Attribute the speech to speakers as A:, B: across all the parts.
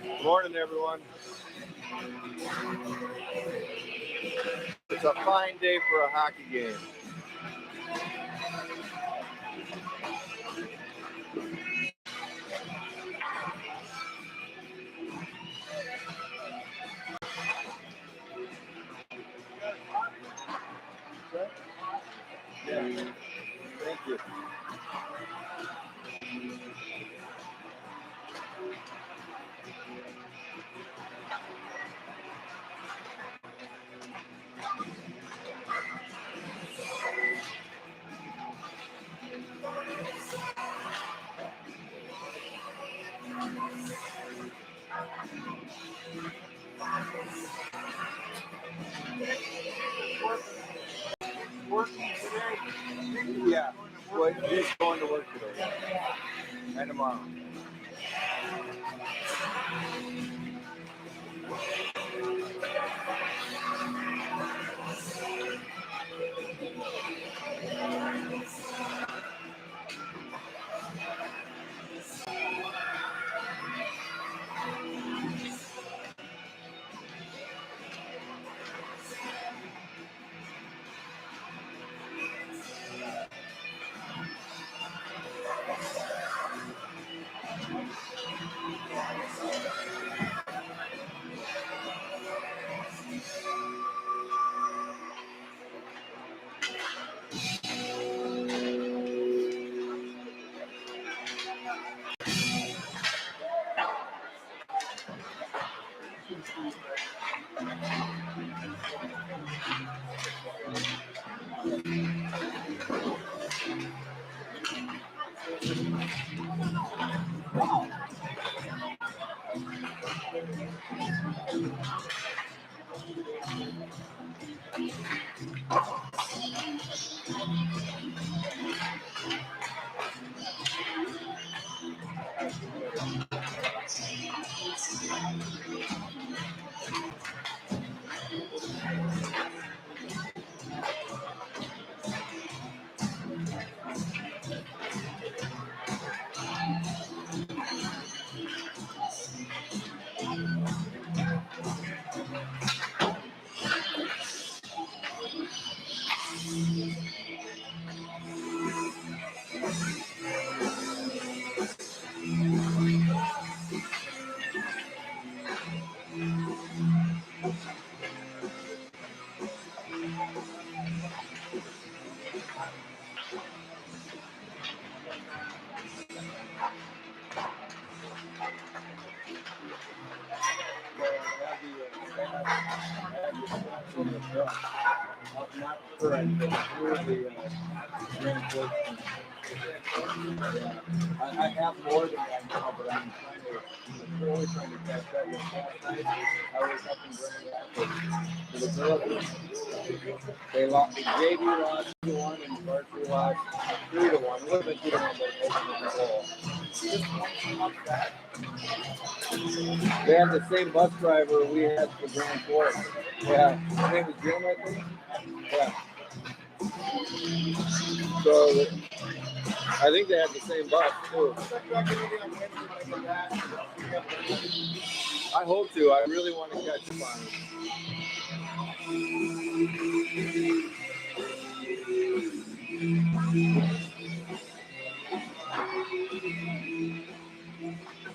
A: Good morning, everyone. It's a fine day for a hockey game. Yeah. Thank you. Working today? Yeah. Well, he's going to work today. And tomorrow. I have more than that now, but I'm really trying to catch up. Last night, I was up and bringing that to the girls. They lost. JV lost 2-1 and varsity lost 3-1. A little bit 2-1, but the goal. They had the same bus driver we had for Grand Forks. Yeah, his name was Jim, I think. Yeah. So I think they had the same bus too. I hope to. I really want to catch up on it.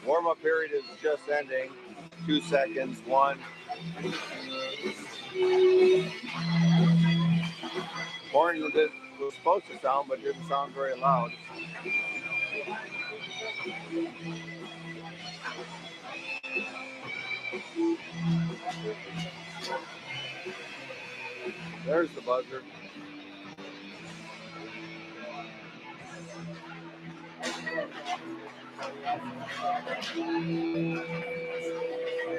A: Warm-up period is just ending. 2 seconds. 1. Horn was supposed to sound, but didn't sound very loud. There's the buzzer.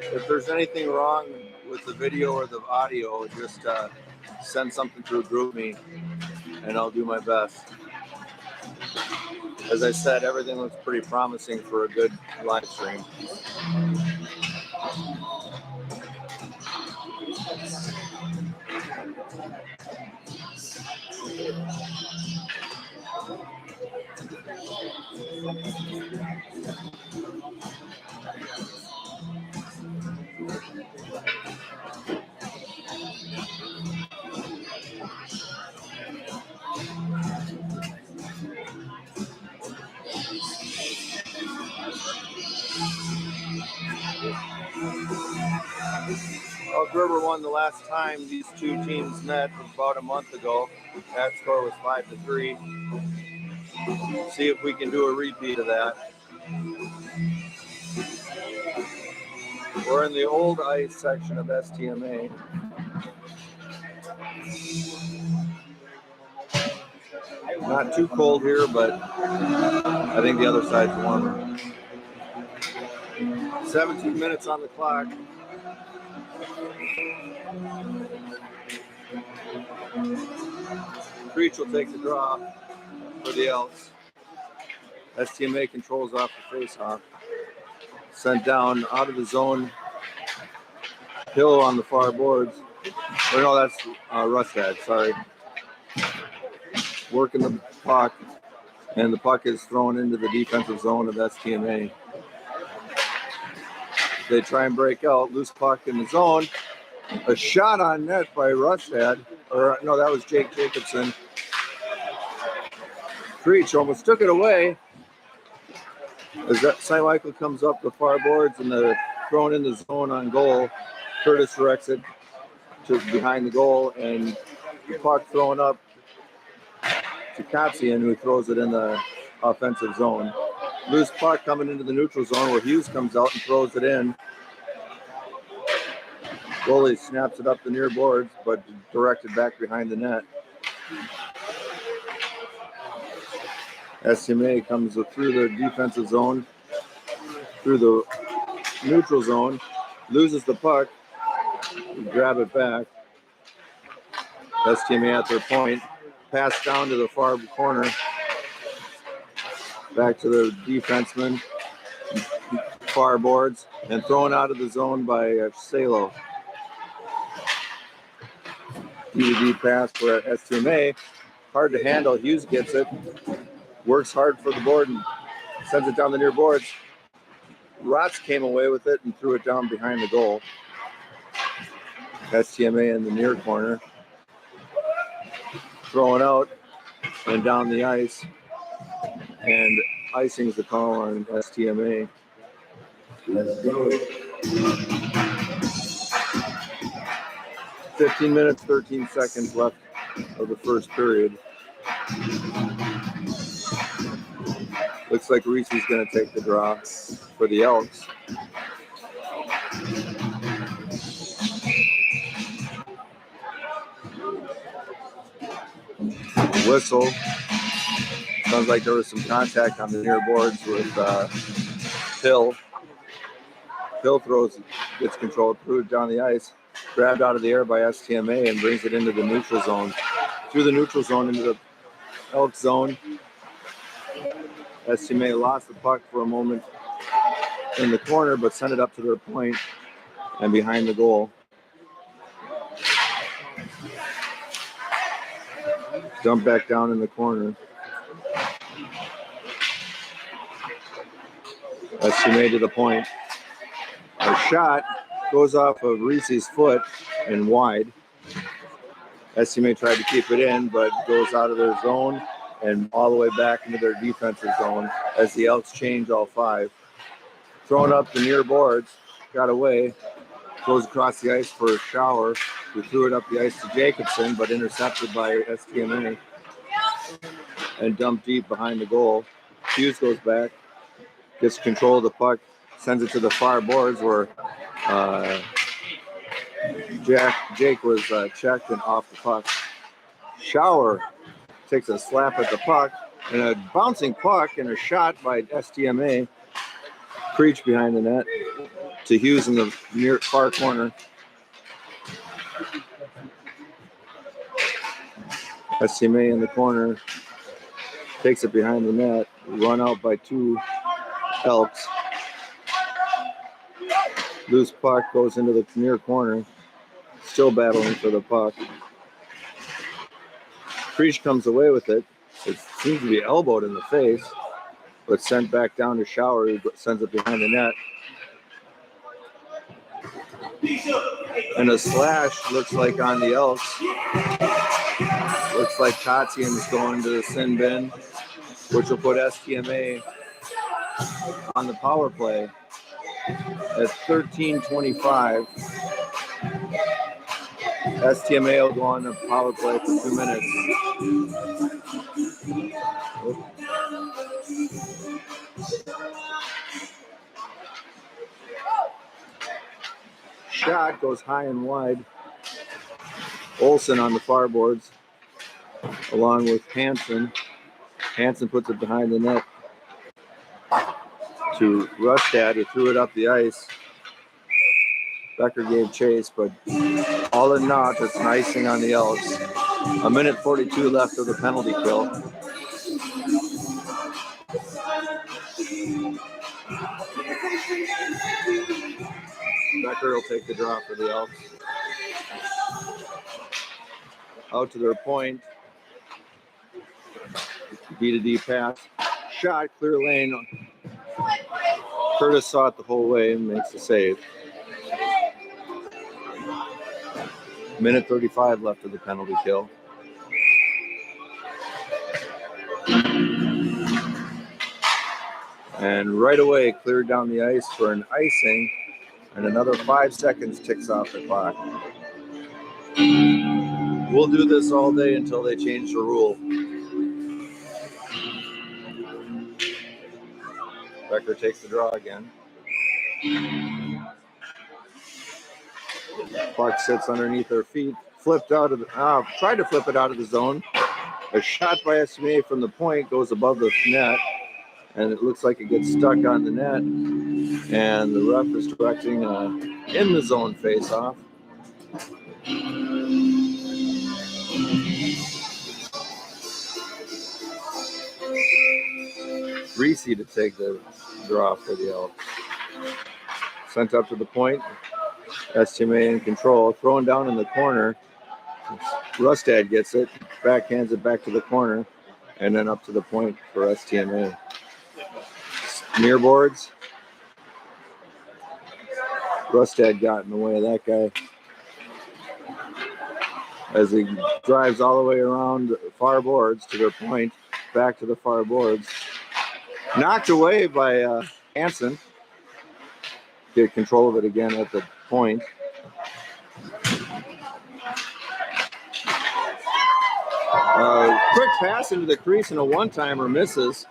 A: If there's anything wrong with the video or the audio, just send something through GroupMe and I'll do my best. As I said, everything looks pretty promising for a good live stream.
B: Elk River won the last time these two teams met about a month ago. That score was 5-3. See if we can do a repeat of that. We're in the old ice section of STMA. Not too cold here, but I think the other side's warmer. 17 minutes on the clock. Creech will take the draw for the Elks. STMA controls off the face-off. Sent down out of the zone. Hill on the far boards. Or no, that's Rustad, sorry. Working the puck, and the puck is thrown into the defensive zone of STMA. They try and break out, loose puck in the zone. A shot on net by Rustad, or no, that was Jake Jacobson. Creech almost took it away. As that St. Michael comes up the far boards and they're thrown in the zone on goal, Curtis directs it to behind the goal, and the puck thrown up to Kapsian, who throws it in the offensive zone. Loose puck coming into the neutral zone where Hughes comes out and throws it in. Goalie snaps it up the near boards, but directed back behind the net. STMA comes through the defensive zone, through the neutral zone, loses the puck, grab it back. STMA at their point, pass down to the far corner, back to the defenseman, far boards, and thrown out of the zone by Salo. DVD pass for STMA, hard to handle. Hughes gets it, works hard for the board and sends it down the near boards. Rotz came away with it and threw it down behind the goal. STMA in the near corner. Throwing out and down the ice. And icing's the call on STMA. Let's go. 15 minutes, 13 seconds left of the first period. Looks like Reese's going to take the draw for the Elks. Whistle. Sounds like there was some contact on the near boards with Hill. Hill gets controlled, threw it down the ice, grabbed out of the air by STMA and brings it into the neutral zone. Through the neutral zone into the Elk zone. STMA lost the puck for a moment in the corner, but sent it up to their point and behind the goal. Dump back down in the corner. STMA to the point. A shot goes off of Reese's foot and wide. STMA tried to keep it in, but goes out of their zone and all the way back into their defensive zone as the Elks change all five. Thrown up the near boards, got away, goes across the ice for a shower. We threw it up the ice to Jacobson, but intercepted by STMA and dumped deep behind the goal. Hughes goes back, gets control of the puck, sends it to the far boards where Jake was checked and off the puck. Shower takes a slap at the puck, and a bouncing puck and a shot by STMA. Creech behind the net to Hughes in the near far corner. STMA in the corner, takes it behind the net, run out by two Elks. Loose puck goes into the near corner, still battling for the puck. Creech comes away with it. It seems to be elbowed in the face, but sent back down to Shower, who sends it behind the net. And a slash looks like on the Elks. Looks like Kotzian is going to the sin bin, which will put STMA on the power play at 13:25. STMA will go on the power play for 2 minutes. Shot goes high and wide. Olsen on the far boards, along with Hansen. Hansen puts it behind the net to Rustad, who threw it up the ice. Becker gave chase, but all in naught, it's an icing on the Elks. 1:42 left of the penalty kill. Becker will take the draw for the Elks. Out to their point. D-to-D pass. Shot, clear lane. Curtis saw it the whole way and makes the save. 1:35 left of the penalty kill. And right away cleared down the ice for an icing, and another 5 seconds ticks off the clock. We'll do this all day until they change the rule. Becker takes the draw again. Puck sits underneath their feet. Flipped out of the, tried to flip it out of the zone. A shot by STMA from the point goes above the net, and it looks like it gets stuck on the net. And the ref is directing in the zone face-off. Reese to take the draw for the Elks. Sent up to the point. STMA in control. Thrown down in the corner. Rustad gets it. Backhands it back to the corner. And then up to the point for STMA. Near boards. Rustad got in the way of that guy. As he drives all the way around the far boards to their point. Back to the far boards. Knocked away by Hansen. Get control of it again at the point. Quick pass into the crease and a one-timer misses.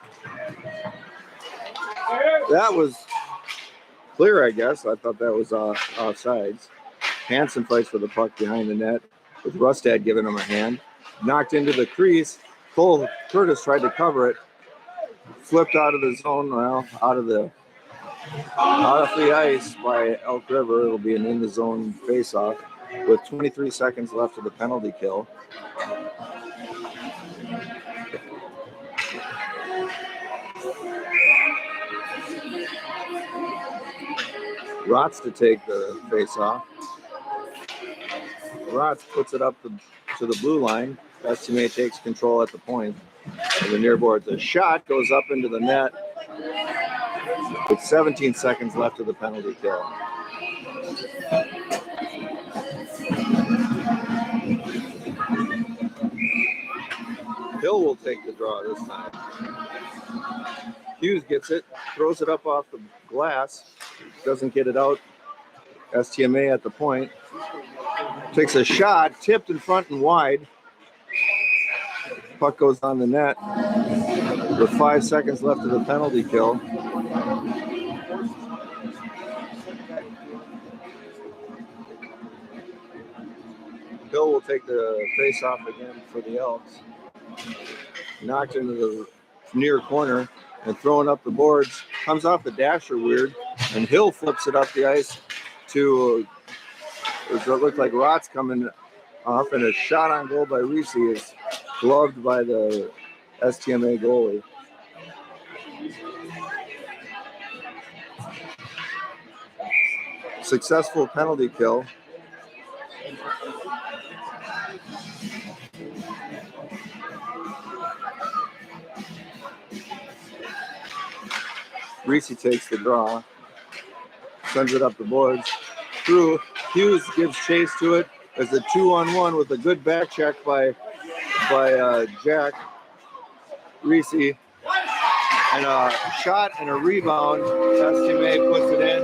B: That was clear, I guess. I thought that was offsides. Hansen fights for the puck behind the net with Rustad giving him a hand. Knocked into the crease. Cole Curtis tried to cover it. Flipped out of the zone, well, out of the ice by Elk River. It'll be an in the zone face-off with 23 seconds left of the penalty kill. Rotz to take the face-off. Rotz puts it up to the blue line. STMA takes control at the point of the near boards. The shot goes up into the net with 17 seconds left of the penalty kill. Hill will take the draw this time. Hughes gets it, throws it up off the glass, doesn't get it out. STMA at the point. Takes a shot, tipped in front and wide. Puck goes on the net with 5 seconds left of the penalty kill. Hill will take the face-off again for the Elks. Knocked into the near corner and throwing up the boards. Comes off the dasher weird, and Hill flips it up the ice to it looked like Rotz coming off, and a shot on goal by Reese is gloved by the STMA goalie. Successful penalty kill. Reese takes the draw, sends it up the boards. Through, Hughes gives chase to it as a 2-on-1 with a good back check by Jack Reese. And a shot and a rebound. STMA puts it in.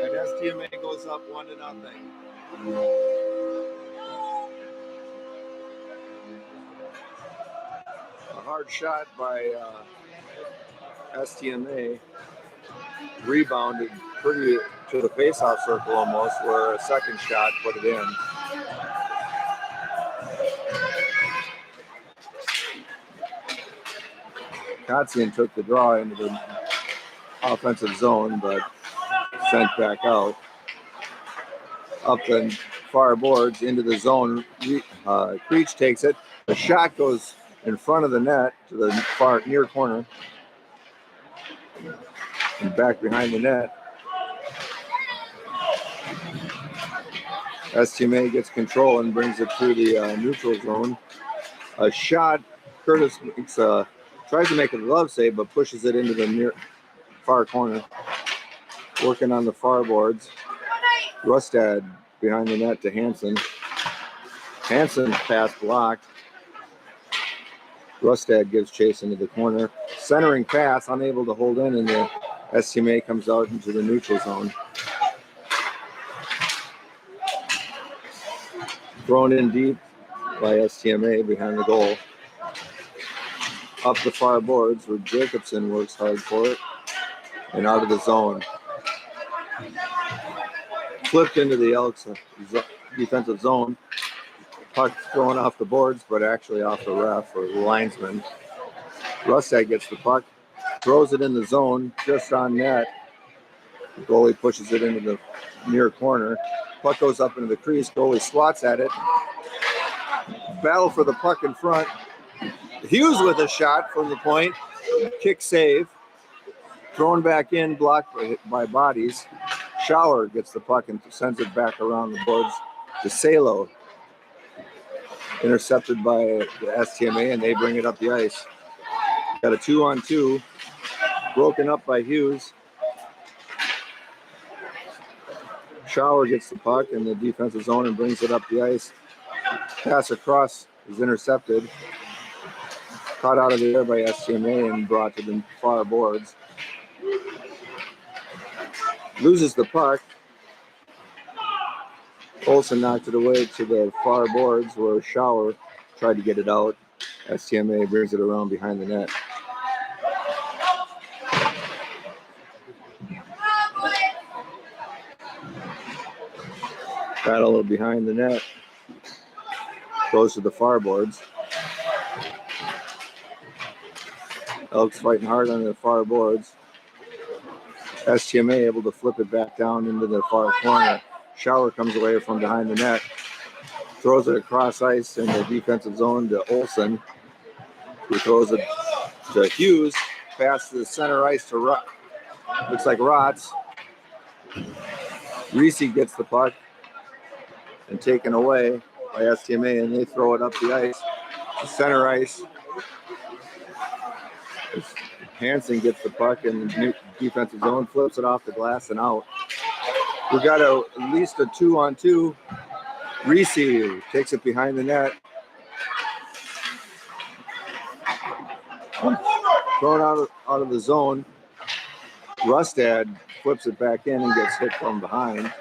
B: And STMA goes up 1-0. A hard shot by STMA. Rebounded pretty to the faceoff circle almost, where a second shot put it in. Kotzian took the draw into the offensive zone, but sent back out. Up the far boards into the zone. Creech takes it. The shot goes in front of the net to the far near corner. And back behind the net. STMA gets control and brings it through the neutral zone. A shot. Curtis tries to make a glove save, but pushes it into the near far corner. Working on the far boards. Rustad behind the net to Hansen. Hansen's pass blocked. Rustad gives chase into the corner. Centering pass, unable to hold in, and the STMA comes out into the neutral zone. Thrown in deep by STMA behind the goal. Up the far boards where Jacobson works hard for it. And out of the zone. Flipped into the Elks defensive zone. Puck thrown off the boards, but actually off the ref or the linesman. Rustad gets the puck, throws it in the zone, just on net. The goalie pushes it into the near corner. Puck goes up into the crease. Goalie swats at it. Battle for the puck in front. Hughes with a shot from the point. Kick save. Thrown back in, blocked by bodies. Schauer gets the puck and sends it back around the boards to Salo. Intercepted by the STMA, and they bring it up the ice. Got a 2-on-2. Broken up by Hughes. Schauer gets the puck in the defensive zone and brings it up the ice. Pass across is intercepted. Caught out of the air by STMA and brought to the far boards. Loses the puck. Olsen knocked it away to the far boards where Schauer tried to get it out. STMA brings it around behind the net. Battle behind the net. Goes to the far boards. Elks fighting hard on the far boards. STMA able to flip it back down into the far corner. Schauer comes away from behind the net. Throws it across ice in the defensive zone to Olsen. Who throws it to Hughes. Pass to the center ice to looks like Rotz. Reese gets the puck and taken away by STMA, and they throw it up the ice to center ice. Hansen gets the puck in the defensive zone, flips it off the glass and out. We got at least a 2-on-2. Reese takes it behind the net. Thrown out of the zone. Rustad flips it back in and gets hit from behind.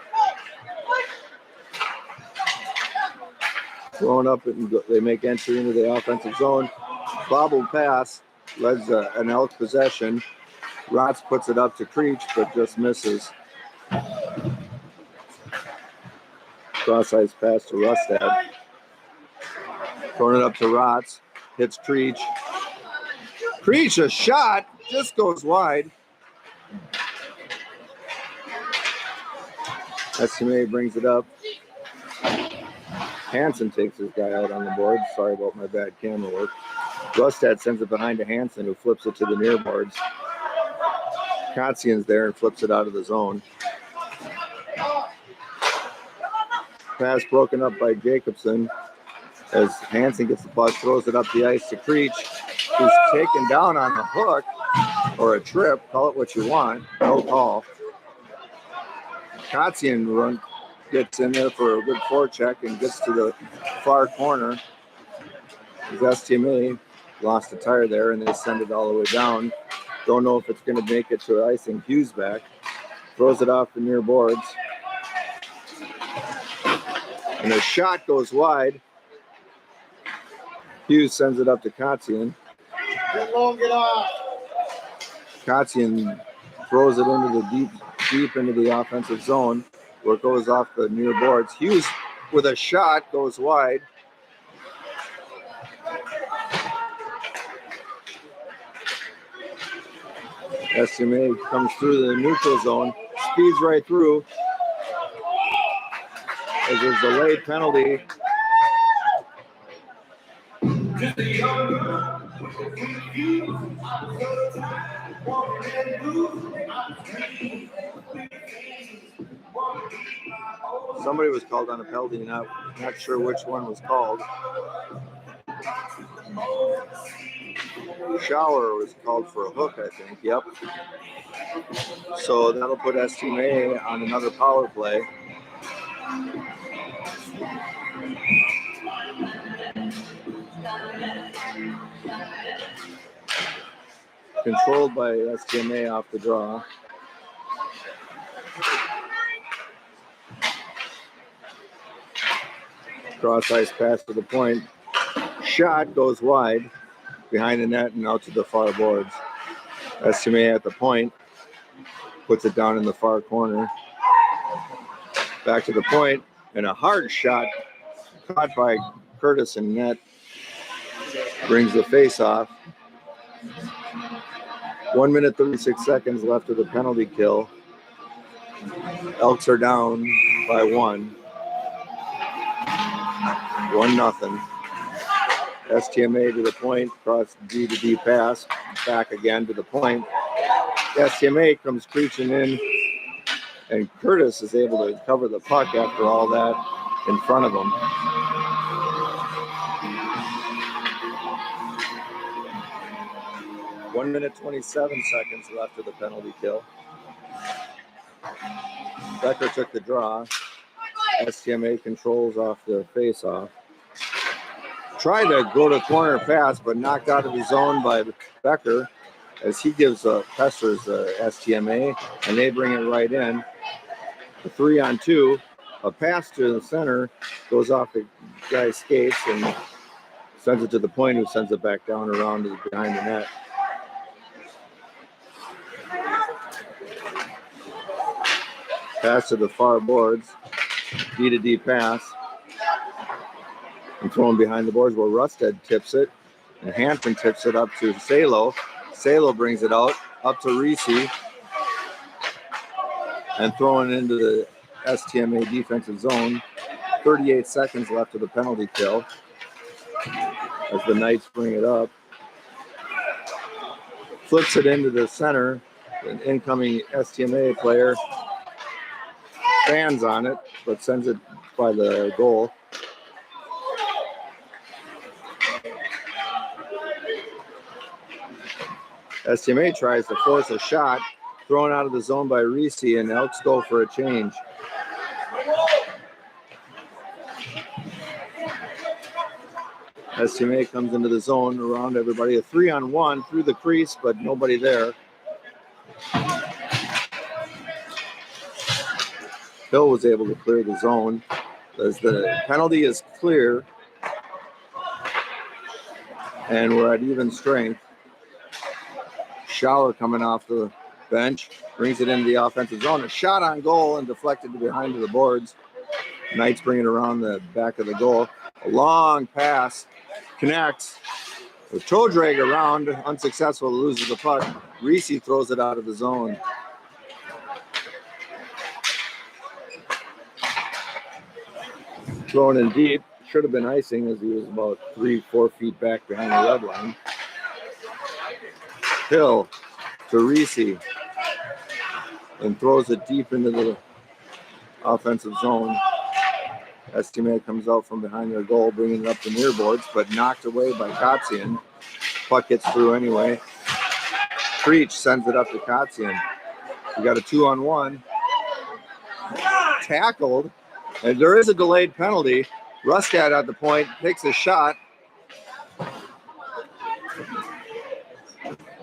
B: Thrown up, and they make entry into the offensive zone. Bobbled pass leads an Elk possession. Rotz puts it up to Creech, but just misses. Cross-ice pass to Rustad. Throwing it up to Rotz. Hits Creech. Creech, a shot, just goes wide. STMA brings it up. Hansen takes his guy out on the board. Sorry about my bad camera work. Rustad sends it behind to Hansen, who flips it to the near boards. Kotzian's there and flips it out of the zone. Pass broken up by Jacobson as Hansen gets the puck, throws it up the ice to Creech. He's taken down on a hook or a trip, call it what you want, no call. Kotzian gets in there for a good forecheck and gets to the far corner. His STMA lost a tire there and they send it all the way down. Don't know if it's going to make it to icing. Hughes back, throws it off the near boards. And a shot goes wide. Hughes sends it up to Kotzian. Kotzian throws it into the deep into the offensive zone where it goes off the near boards. Hughes with a shot goes wide. STMA comes through the neutral zone, speeds right through. As there's a late penalty. Somebody was called on a penalty, not sure which one was called. Shower was called for a hook, I think. Yep. So that'll put STMA on another power play. Controlled by STMA off the draw. Cross ice pass to the point. Shot goes wide behind the net and out to the far boards. STMA at the point. Puts it down in the far corner. Back to the point. And a hard shot caught by Curtis in net. Brings the face off. 1 minute, 36 seconds left of the penalty kill. Elks are down by 1. 1-0. STMA to the point, cross D to D pass, back again to the point. STMA comes creeping in, and Curtis is able to cover the puck after all that in front of him. One minute, 27 seconds left of the penalty kill. Becker took the draw. STMA controls off the face-off. Tried to go to corner pass, but knocked out of the zone by Becker as he gives pesters STMA, and they bring it right in. The 3-on-2, a pass to the center, goes off the guy's skates and sends it to the point, who sends it back down around to behind the net. Pass to the far boards, D to D pass. And thrown behind the boards where Rusted tips it. And Hanson tips it up to Salo. Salo brings it out, up to Reese. And throwing it into the STMA defensive zone. 38 seconds left of the penalty kill. As the Knights bring it up. Flips it into the center. An incoming STMA player stands on it, but sends it by the goal. STMA tries to force a shot, thrown out of the zone by Reese, and Elks go for a change. STMA comes into the zone around everybody. A 3-on-1 through the crease, but nobody there. Hill was able to clear the zone as the penalty is clear, and we're at even strength. Shower coming off the bench, brings it into the offensive zone. A shot on goal and deflected to behind the boards. Knights bring it around the back of the goal. A long pass connects. With toe drag around, unsuccessful, loses the puck. Reese throws it out of the zone. Thrown in deep. Should have been icing as he was about 3-4 feet back behind the red line. Hill to Reese and throws it deep into the offensive zone. STMA comes out from behind their goal, bringing it up the near boards, but knocked away by Kotzian. Puck gets through anyway. Creech sends it up to Kotzian. We got a 2-on-1. Tackled. And there is a delayed penalty. Rustad at the point takes a shot.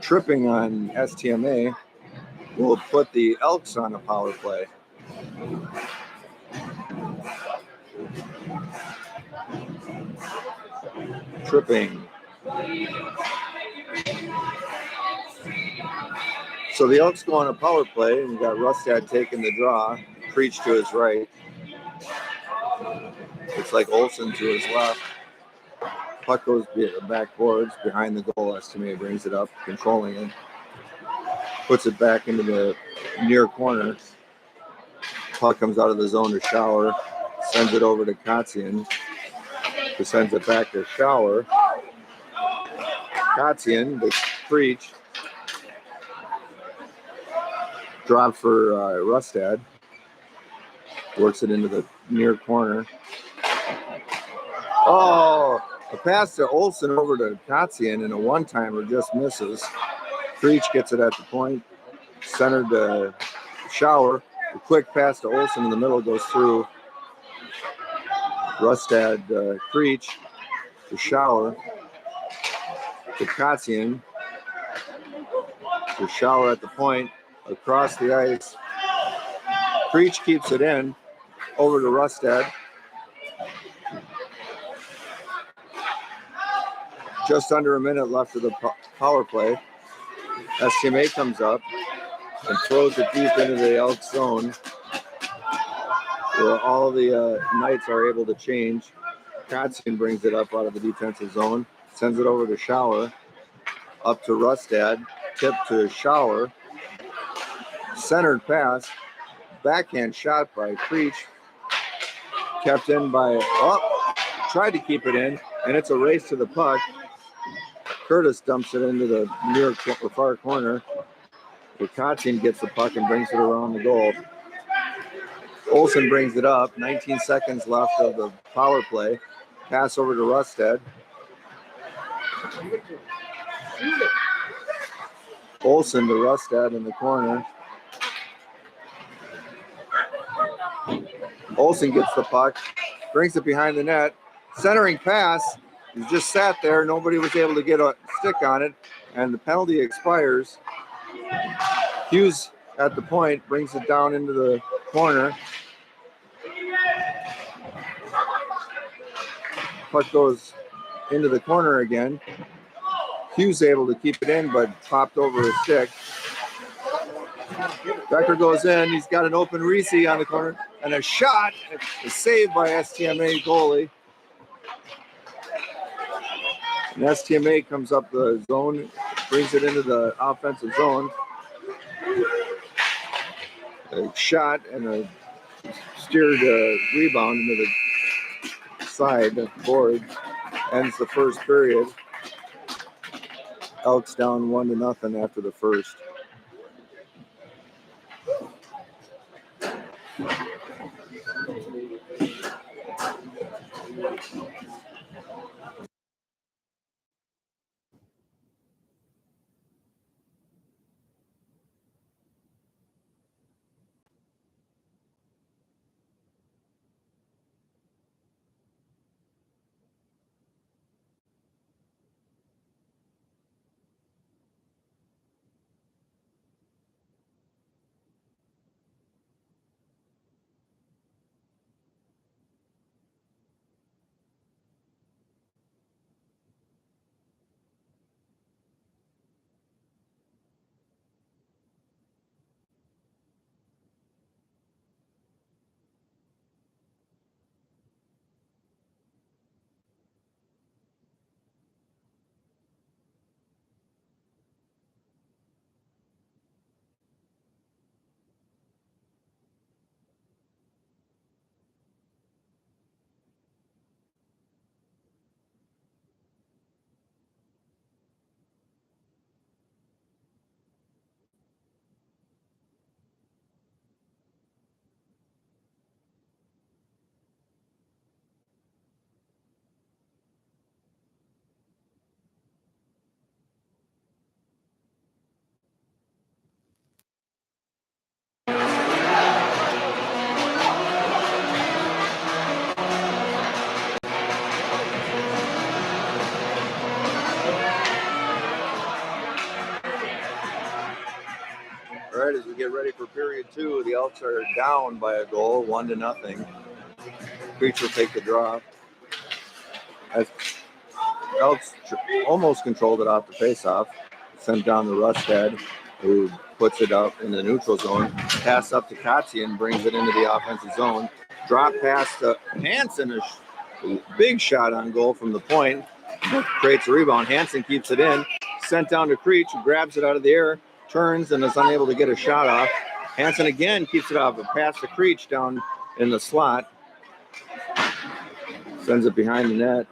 B: Tripping on STMA will put the Elks on a power play. Tripping. So the Elks go on a power play, and you got Rustad taking the draw. Creech to his right. Looks like Olsen to his left. Puck goes backboards behind the goal. STMA brings it up, controlling it. Puts it back into the near corner. Puck comes out of the zone to Shower. Sends it over to Kotzian, who sends it back to Shower. Kotzian, the Creech. Drop for Rustad. Works it into the near corner. Oh, a pass to Olsen over to Kotzian, and a one-timer just misses. Creech gets it at the point. Centered to Shower. A quick pass to Olsen in the middle goes through. Rustad, Creech to Shower. To Kotzian. To Shower at the point. Across the ice. Creech keeps it in. Over to Rustad. Just under a minute left of the power play. STMA comes up and throws it deep into the Elk zone, where all the Knights are able to change. Kotzian brings it up out of the defensive zone, sends it over to Shower, up to Rustad, tip to Shower, centered pass, backhand shot by Creech, kept in by, tried to keep it in, and it's a race to the puck. Curtis dumps it into the near far corner, where Kotzian gets the puck and brings it around the goal. Olsen brings it up. 19 seconds left of the power play. Pass over to Rustad. Olsen to Rustad in the corner. Olsen gets the puck, brings it behind the net. Centering pass. He just sat there. Nobody was able to get a stick on it, and the penalty expires. Hughes at the point brings it down into the corner. Puck goes into the corner again. Hughes able to keep it in, but popped over a stick. Becker goes in. He's got an open Reese on the corner, and a shot is saved by STMA goalie. And STMA comes up the zone, brings it into the offensive zone. A shot and a steered rebound into the side board. Ends the first period. Elks down 1-0 after the first. period 2. The Elks are down by a goal, 1-0. Creech will take the draw. As Elks almost controlled it off the faceoff. Sent down to Rustad, who puts it up in the neutral zone. Pass up to Kotzian, brings it into the offensive zone. Drop pass to Hansen, a big shot on goal from the point. Creates a rebound. Hansen keeps it in. Sent down to Creech, who grabs it out of the air, turns, and is unable to get a shot off. Hansen again keeps it off. A pass to Creech down in the slot. Sends it behind the net.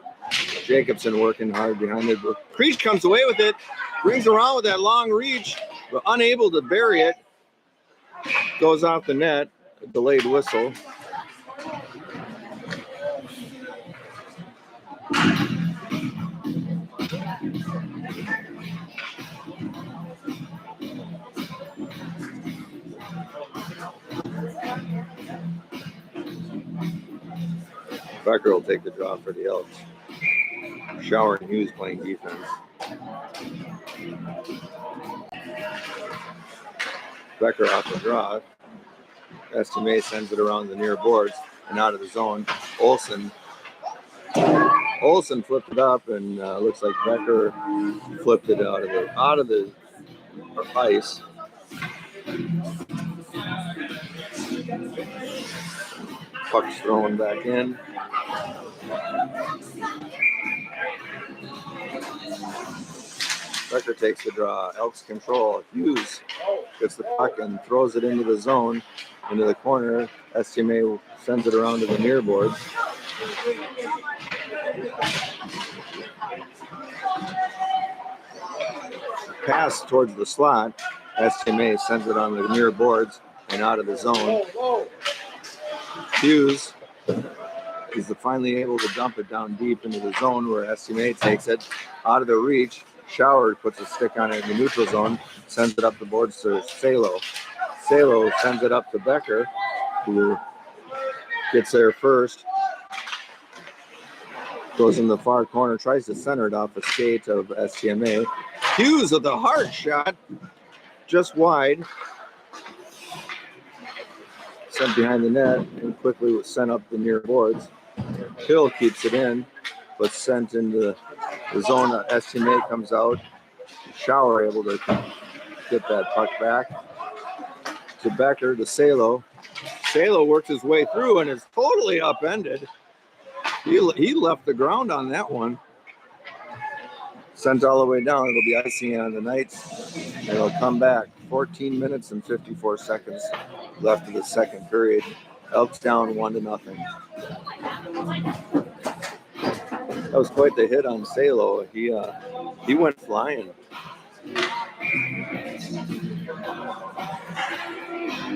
B: Jacobson working hard behind it. Creech comes away with it, brings around with that long reach, but unable to bury it. Goes off the net, a delayed whistle. Becker will take the draw for the Elks. Shower and Hughes playing defense. Becker off the draw. STMA sends it around the near boards and out of the zone. Olsen flipped it up, and looks like Becker flipped it out of the ice. Puck's thrown back in. Becker takes the draw. Elks control. Hughes gets the puck and throws it into the zone, into the corner. STMA sends it around to the near boards. Pass towards the slot. STMA sends it on the near boards and out of the zone. Hughes is finally able to dump it down deep into the zone where STMA takes it out of the reach. Shower puts a stick on it in the neutral zone, sends it up the boards to Salo. Salo sends it up to Becker, who gets there first. Goes in the far corner, tries to center it off the skate of STMA. Hughes with a hard shot, just wide. Sent behind the net and quickly was sent up the near boards. Hill keeps it in, but sent into the zone. STMA comes out. Shower able to get that puck back to Becker, to Salo. Salo works his way through and is totally upended. He left the ground on that one. Sent all the way down. It'll be icing on the Knights. It'll come back. 14 minutes and 54 seconds left of the second period. Elks down 1-0. That was quite the hit on Salo. He went flying.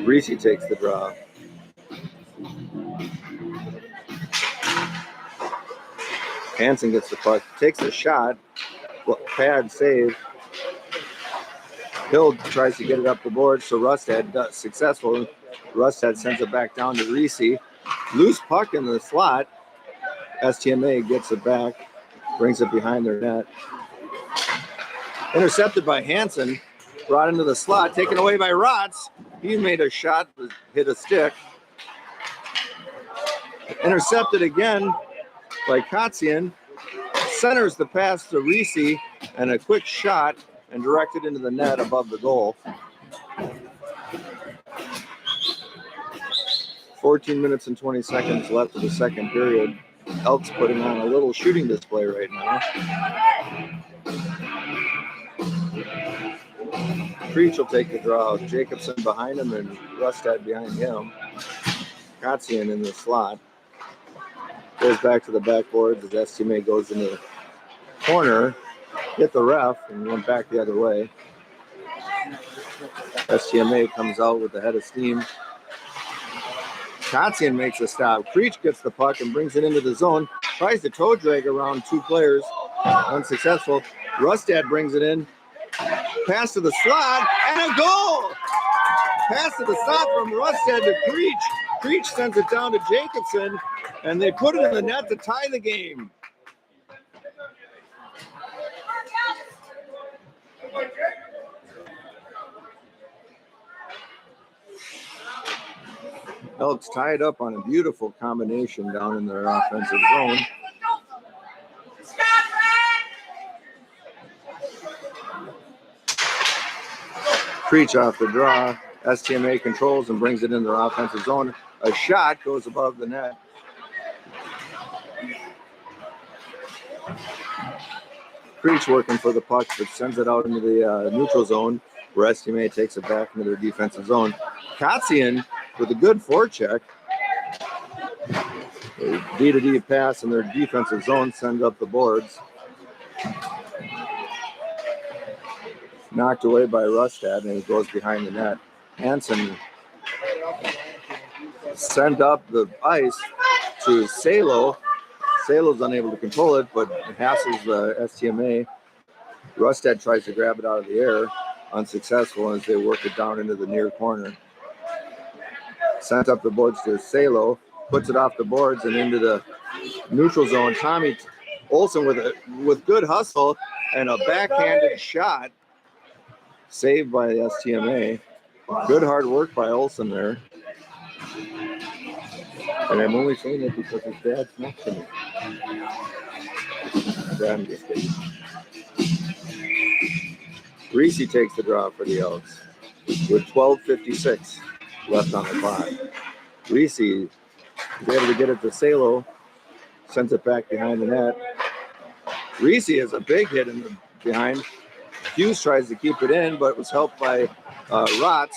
B: Reese takes the draw. Hansen gets the puck, takes a shot. Pad save. Hill tries to get it up the board, so Rustad does successful. Rustad sends it back down to Reese. Loose puck in the slot. STMA gets it back, brings it behind their net. Intercepted by Hansen, brought into the slot, taken away by Rotz. He made a shot, hit a stick. Intercepted again by Kotzian. Centers the pass to Reese and a quick shot and directed into the net above the goal. 14 minutes and 20 seconds left of the second period. Elks putting on a little shooting display right now. Creech will take the draw. Jacobson behind him and Rustad behind him. Kotzian in the slot. Goes back to the backboards as STMA goes in the corner. Hit the ref and went back the other way. STMA comes out with a head of steam. Kotzian makes a stop. Creech gets the puck and brings it into the zone. Tries to toe drag around two players. Unsuccessful. Rustad brings it in. Pass to the slot and a goal! Pass to the slot from Rustad to Creech. Creech sends it down to Jacobson, and they put it in the net to tie the game. Elks tied up on a beautiful combination down in their offensive zone. Creech off the draw. STMA controls and brings it in their offensive zone. A shot goes above the net. Creech working for the puck, but sends it out into the neutral zone, where STMA takes it back into their defensive zone. Kotzian with a good forecheck. D-to-D pass in their defensive zone, sends up the boards. Knocked away by Rustad, and it goes behind the net. Hansen sent up the ice to Salo. Salo's unable to control it, but hassles the STMA. Rustad tries to grab it out of the air, unsuccessful as they work it down into the near corner. Sent up the boards to Salo, puts it off the boards and into the neutral zone. Tommy Olson with good hustle and a backhanded shot, saved by the STMA. Good hard work by Olson there. And I'm only saying it because his dad's next to me. I'm just kidding. Reese takes the draw for the Elks with 12:56 left on the clock. Reese is able to get it to Salo, sends it back behind the net. Reese has a big hit in the behind. Hughes tries to keep it in, but was helped by Rotz,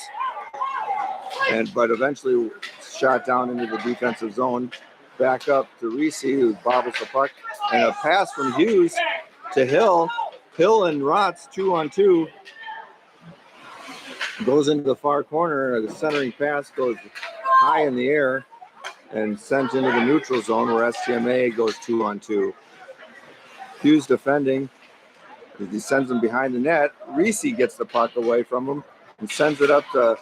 B: but eventually shot down into the defensive zone. Back up to Reese, who bobbles the puck, and a pass from Hughes to Hill. Hill and Rotz 2-on-2 goes into the far corner. The centering pass goes high in the air and sent into the neutral zone where STMA goes 2-on-2. Hughes defending. He sends him behind the net. Reese gets the puck away from him and sends it up to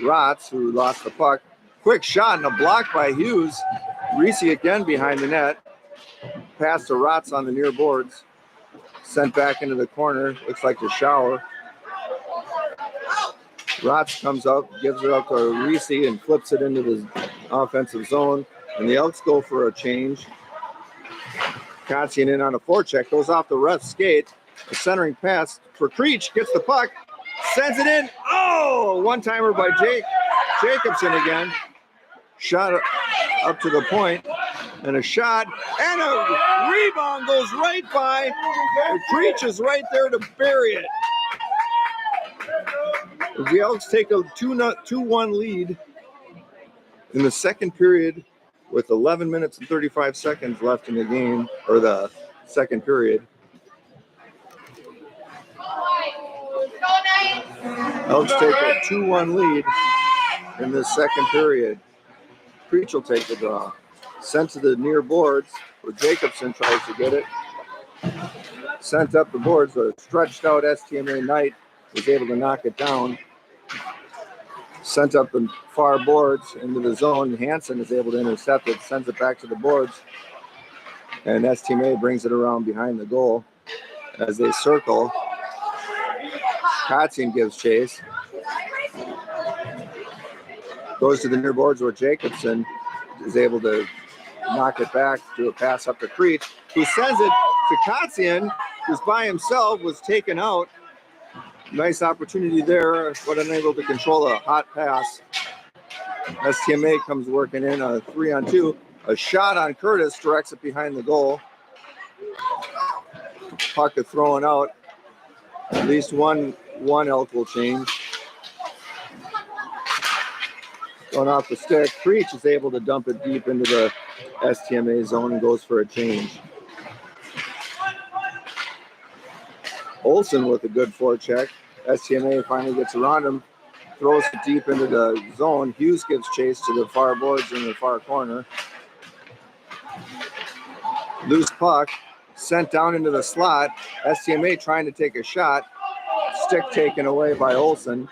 B: Rotz, who lost the puck. Quick shot and a block by Hughes. Reese again behind the net. Pass to Rotz on the near boards. Sent back into the corner. Looks like a shower. Rotz comes up, gives it up to Reese and flips it into the offensive zone. And the Elks go for a change. Kotzian in on a forecheck. Goes off the ref's skate. A centering pass for Creech. Gets the puck. Sends it in. Oh! One-timer by Jacobson again. Shot up to the point. And a shot. And a rebound goes right by. Creech is right there to bury it. The Elks take a 2-1 lead in the second period with 11 minutes and 35 seconds left in the game, or the second period. Elks take a 2-1 lead in the second period. Creech will take the draw. Sent to the near boards where Jacobson tries to get it. Sent up the boards, a stretched out STMA Knight was able to knock it down. Sent up the far boards into the zone. Hansen is able to intercept it, sends it back to the boards. And STMA brings it around behind the goal as they circle. Kotzian gives chase. Goes to the near boards where Jacobson is able to knock it back to a pass up to Creech, who sends it to Kotzian, who's by himself, was taken out. Nice opportunity there, but unable to control a hot pass. STMA comes working in a 3-on-2. A shot on Curtis directs it behind the goal. Puck is thrown out. At least one Elk will change. Going off the stick, Creech is able to dump it deep into the STMA zone and goes for a change. Olson with a good forecheck. STMA finally gets around him, throws it deep into the zone. Hughes gives chase to the far boards in the far corner. Loose puck, sent down into the slot. STMA trying to take a shot. Stick taken away by Olson.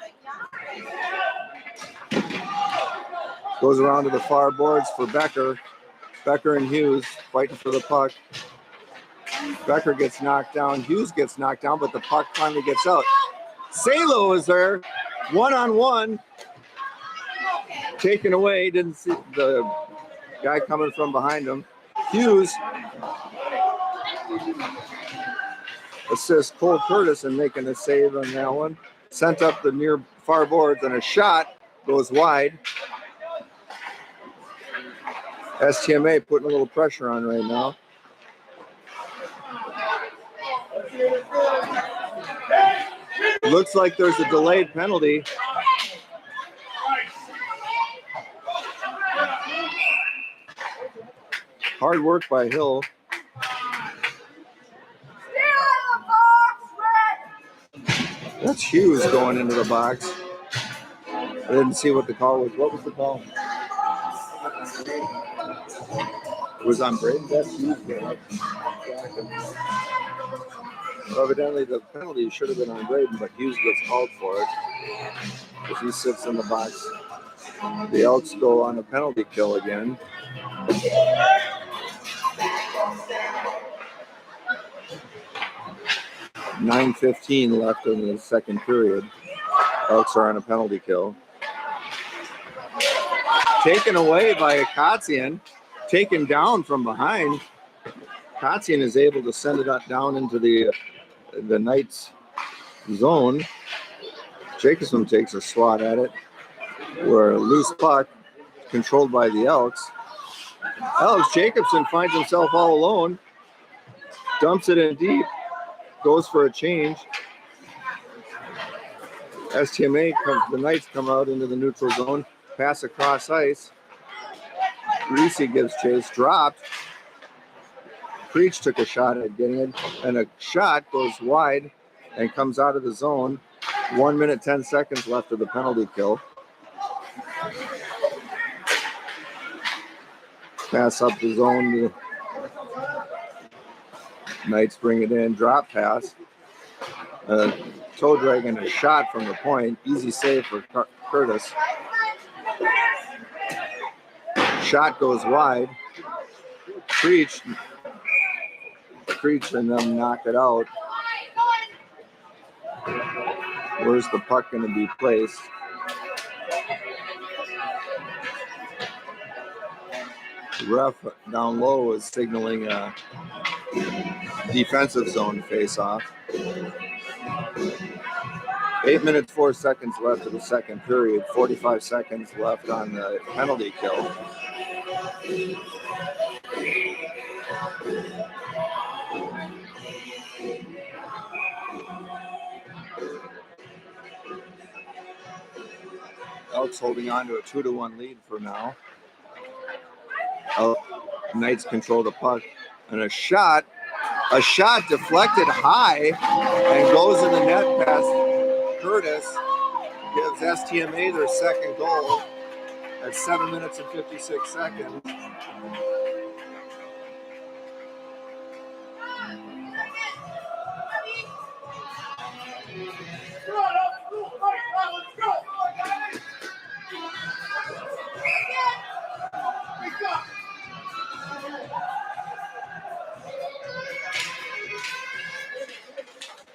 B: Goes around to the far boards for Becker. Becker and Hughes fighting for the puck. Becker gets knocked down. Hughes gets knocked down, but the puck finally gets out. Salo is there, 1-on-1. Taken away, didn't see the guy coming from behind him. Hughes assists Cole Curtis in making a save on that one. Sent up the near far boards, and a shot goes wide. STMA putting a little pressure on right now. Looks like there's a delayed penalty. Hard work by Hill. That's Hughes going into the box. I didn't see what the call was. What was the call? It was on Brady. That's Hughes. Evidently, the penalty should have been on Braden, but Hughes gets called for it. If he sits in the box, the Elks go on a penalty kill again. .9:15 left in the second period. Elks are on a penalty kill. Taken away by Kotzian. Taken down from behind. Kotzian is able to send it down into the Knights zone. Jacobson takes a swat at it. Where a loose puck controlled by the Elks. Jacobson finds himself all alone. Dumps it in deep. Goes for a change. STMA, the Knights come out into the neutral zone. Pass across ice. Reese gives chase. Dropped. Preach took a shot at getting it. And a shot goes wide and comes out of the zone. 1 minute, 10 seconds left of the penalty kill. Pass up the zone. Knights bring it in. Drop pass. Toe drag and a shot from the point. Easy save for Curtis. Shot goes wide. Preach and then knock it out. Where's the puck going to be placed? The ref down low is signaling a defensive zone face-off. 8 minutes, 4 seconds left of the second period. 45 seconds left on the penalty kill. Elks holding on to a 2-1 lead for now. Knights control the puck. And a shot deflected high and goes in the net past Curtis. Gives STMA their second goal at 7 minutes and 56 seconds.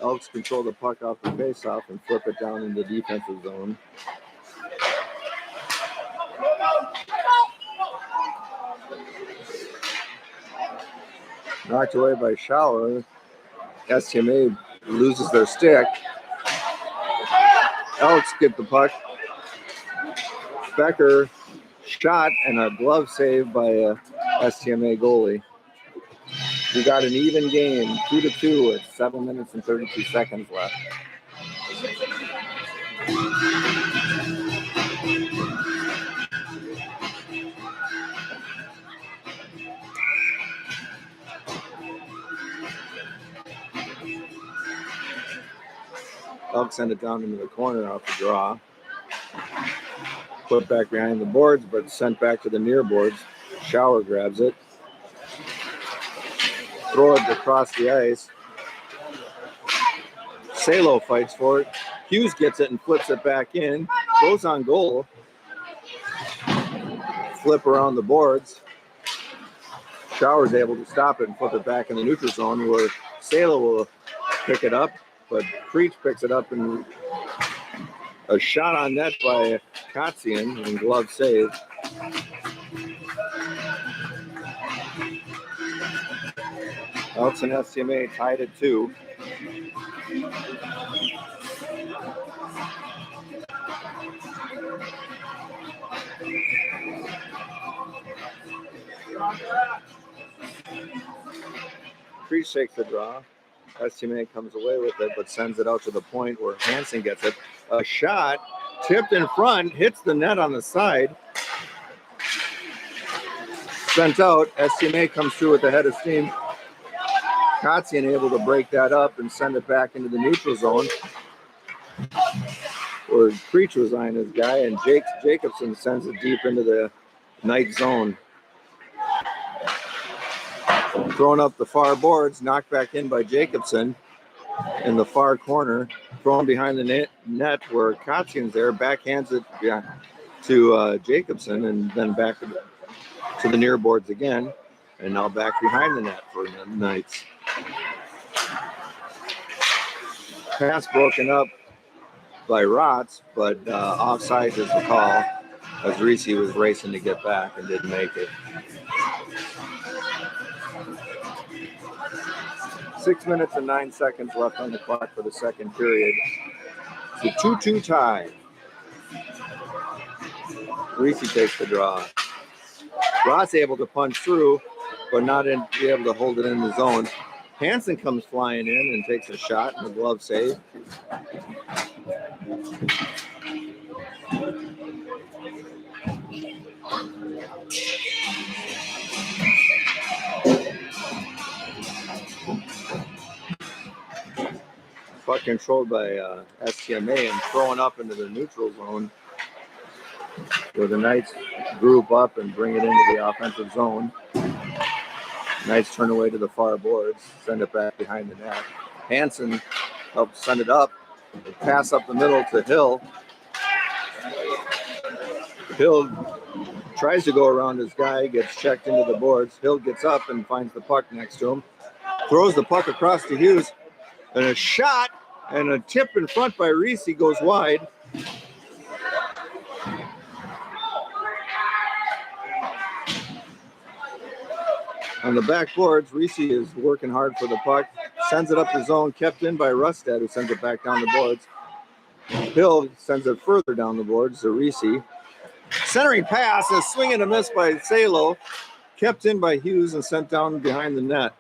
B: Elks control the puck off the faceoff and flip it down in the defensive zone. Knocked away by Schauer. STMA loses their stick. Elks get the puck. Becker shot and a glove save by a STMA goalie. We got an even game, 2-2 with 7 minutes and 32 seconds left. Elk send it down into the corner off the draw. Put back behind the boards, but sent back to the near boards. Schauer grabs it. Throw it across the ice. Salo fights for it. Hughes gets it and flips it back in. Goes on goal. Flip around the boards. Schauer's able to stop it and flip it back in the neutral zone where Salo will pick it up, but Preach picks it up and A shot on net by Kotzian and glove save. Elks and STMA tied at 2. Creech takes the draw. STMA comes away with it, but sends it out to the point where Hansen gets it. A shot tipped in front, hits the net on the side. Sent out. STMA comes through with the head of steam. Kotzian able to break that up and send it back into the neutral zone, where Creech was eyeing his guy, and Jacobson sends it deep into the night zone. Thrown up the far boards, knocked back in by Jacobson in the far corner, thrown behind the net where Kotzian's there, backhands it to Jacobson, and then back to the near boards again, and now back behind the net for the Knights. Pass broken up by Rotz, but offside is the call, as Reese was racing to get back and didn't make it. 6 minutes and 9 seconds left on the clock for the second period. It's a 2-2 tie. Reese takes the draw. Ross able to punch through, but not be able to hold it in the zone. Hansen comes flying in and takes a shot and a glove save. Puck controlled by STMA and thrown up into the neutral zone, where the Knights group up and bring it into the offensive zone. Knights turn away to the far boards, send it back behind the net. Hansen helps send it up, pass up the middle to Hill. Hill tries to go around his guy, gets checked into the boards. Hill gets up and finds the puck next to him, throws the puck across to Hughes, and a shot and a tip in front by Reese goes wide. On the back boards, Reese is working hard for the puck, sends it up the zone, kept in by Rustad, who sends it back down the boards. Hill sends it further down the boards to Reese. Centering pass, a swing and a miss by Salo, kept in by Hughes and sent down behind the net.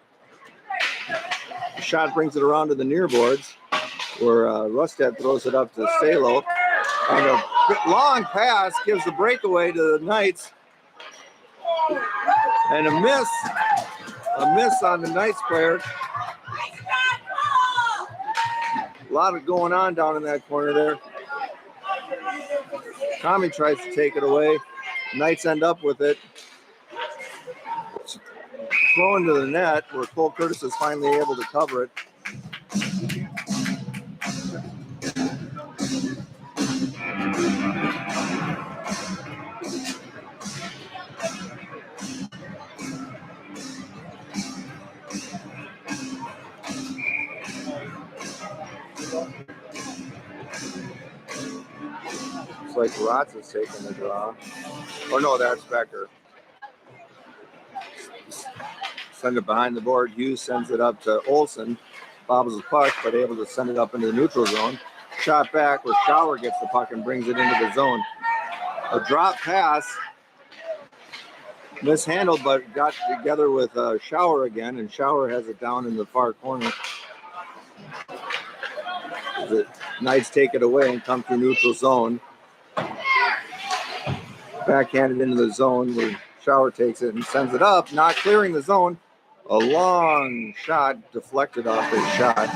B: Shot brings it around to the near boards, where Rustad throws it up to Salo. And a long pass gives the breakaway to the Knights. And a miss on the Knights player. A lot of going on down in that corner there. Tommy tries to take it away. Knights end up with it. It's thrown to the net, where Cole Curtis is finally able to cover it. Looks like Rotz is taking the draw. Oh no, that's Becker. Send it behind the board. Hughes sends it up to Olsen. Bobbles the puck, but able to send it up into the neutral zone. Shot back where Schauer gets the puck and brings it into the zone. A drop pass. Mishandled, but got together with Schauer again, and Schauer has it down in the far corner. The Knights take it away and come through neutral zone. Backhanded into the zone where Schauer takes it and sends it up, not clearing the zone. A long shot deflected off his shot,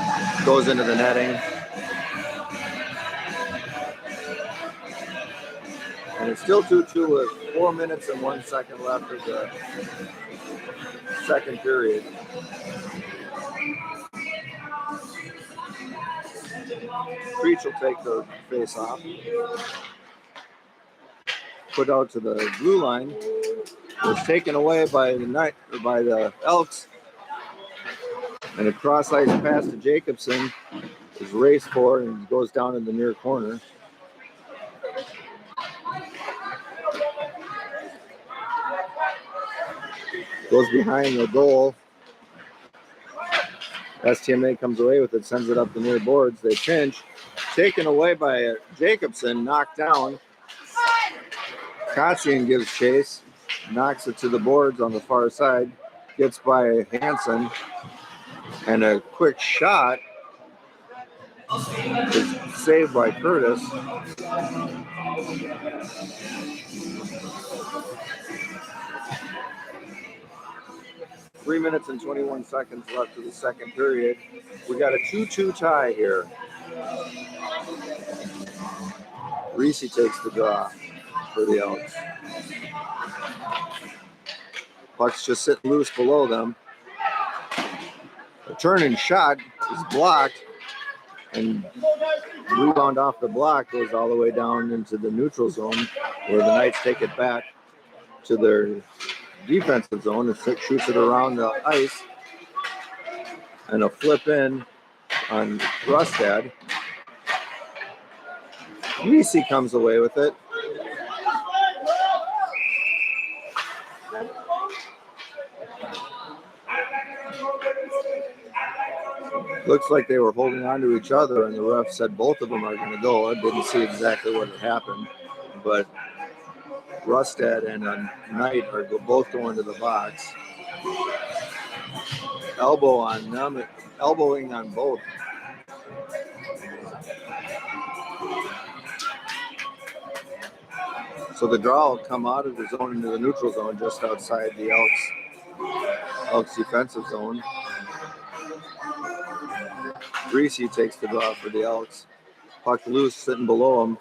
B: goes into the netting. And it's still 2-2 with 4 minutes and 1 second left of the second period. Creech will take the face off. Put out to the blue line. Was taken away by the Elks. And a cross-ice pass to Jacobson is raced for and goes down in the near corner. Goes behind the goal. STMA comes away with it, sends it up the near boards. They pinch. Taken away by Jacobson, knocked down. Kotzian gives chase, knocks it to the boards on the far side, gets by Hansen, and a quick shot is saved by Curtis. Three minutes and 21 seconds left of the second period. We got a 2-2 tie here. Reese takes the draw for the Elks. Puck's just sitting loose below them. A turning shot is blocked, and rebound off the block goes all the way down into the neutral zone, where the Knights take it back to their defensive zone and shoots it around the ice, and a flip in on Rustad. Reese comes away with it. Looks like they were holding on to each other, and the ref said both of them are going to go. I didn't see exactly what had happened, but Rustad and Knight are both going to the box. Elbow on them, elbowing on both. So the draw will come out of the zone into the neutral zone just outside the Elks defensive zone. Reese takes the draw for the Elks. Puck loose, sitting below him.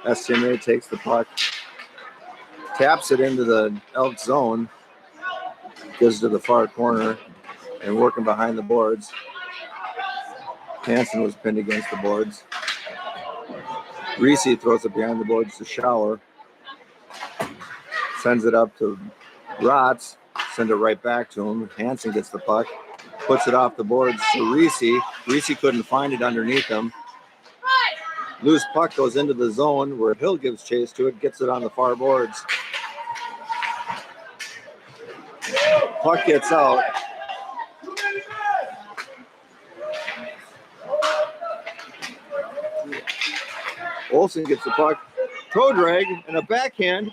B: STMA takes the puck, taps it into the Elks zone, goes to the far corner, and working behind the boards. Hansen was pinned against the boards. Reese throws it behind the boards to Shower. Sends it up to Rotz. Send it right back to him. Hansen gets the puck. Puts it off the boards to Reese. Reese couldn't find it underneath him. Loose puck goes into the zone where Hill gives chase to it. Gets it on the far boards. Puck gets out. Olsen gets the puck, toe drag, and a backhand,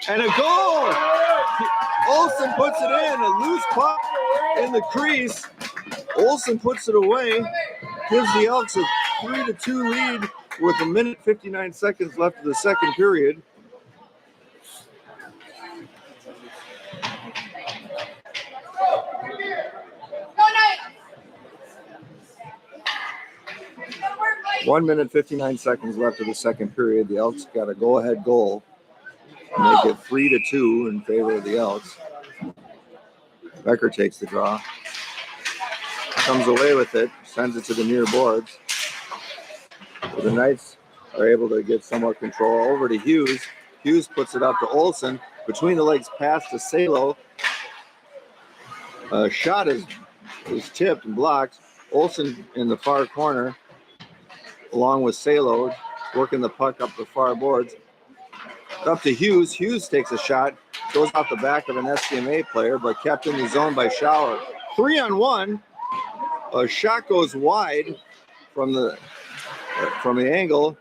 B: and a goal! Olsen puts it in, a loose puck in the crease. Olsen puts it away, gives the Elks a 3-2 lead with 1 minute 59 seconds left of the second period. One 1 minute 59 seconds left of the second period. The Elks got a go-ahead goal. Make it 3-2 in favor of the Elks. Becker takes the draw. Comes away with it. Sends it to the near boards. The Knights are able to get somewhat control over to Hughes. Hughes puts it up to Olsen. Between the legs pass to Salo. A shot is tipped and blocked. Olsen in the far corner, along with Salo, working the puck up the far boards. Up to Hughes. Hughes takes a shot, goes off the back of an STMA player, but kept in the zone by Shower. 3-on-1. A shot goes wide from the angle,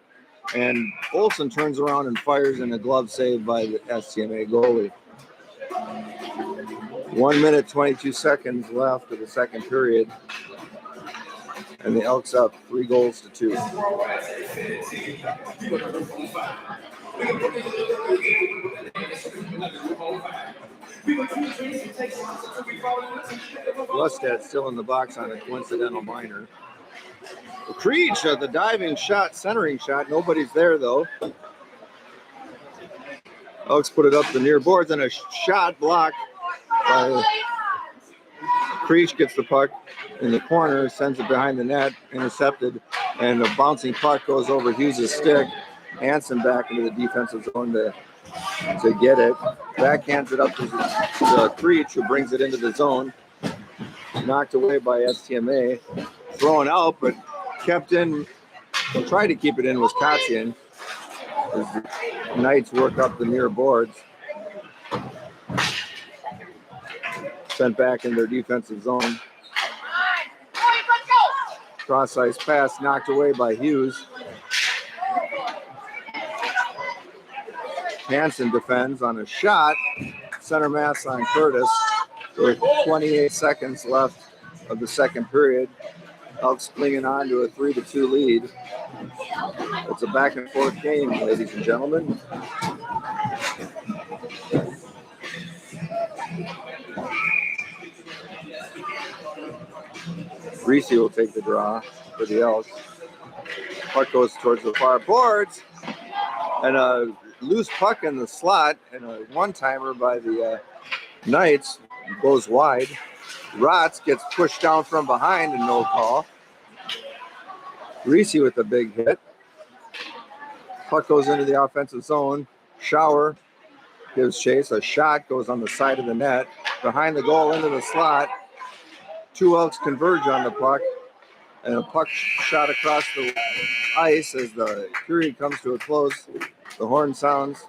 B: and Olsen turns around and fires in a glove save by the STMA goalie. 1 minute 22 seconds left of the second period. And the Elks up 3-2. Rustad still in the box on a coincidental minor. Creech, the diving shot, centering shot. Nobody's there, though. Elks put it up the near boards, and a shot blocked by Creech. Gets the puck in the corner, sends it behind the net, intercepted, and a bouncing puck goes over Hughes' stick. Hansen back into the defensive zone to get it. Backhands it up to Creech, who brings it into the zone. Knocked away by STMA. Thrown out, but kept in. Tried to keep it in was Kotzian. As the Knights work up the near boards. sent back in their defensive zone. Cross ice pass knocked away by Hughes. Hansen defends on a shot. Center mass on Curtis with 28 seconds left of the second period. Elks clinging on to a 3-2 lead. It's a back and forth game, ladies and gentlemen. Reese will take the draw for the Elks. Puck goes towards the far boards, and a loose puck in the slot, and a one-timer by the Knights goes wide. Rotz gets pushed down from behind and no call. Reese with a big hit. Puck goes into the offensive zone. Shower gives chase. A shot goes on the side of the net. Behind the goal into the slot. Two Elks converge on the puck. And a puck shot across the ice as the period comes to a close. The horn sounds.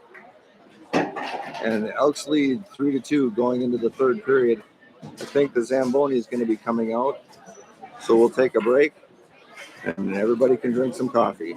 B: And the Elks lead 3-2 going into the third period. I think the Zamboni is going to be coming out. So we'll take a break. And everybody can drink some coffee.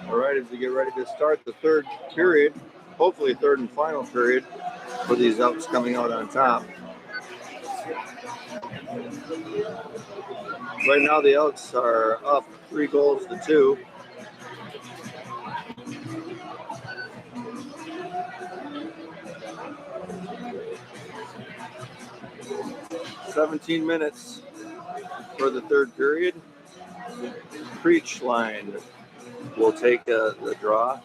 B: All right, as we get ready to start the third period, hopefully third and final period for these Elks coming out on top. Right now the Elks are up 3-2. "17 minutes for the third period. Preach line will take the draw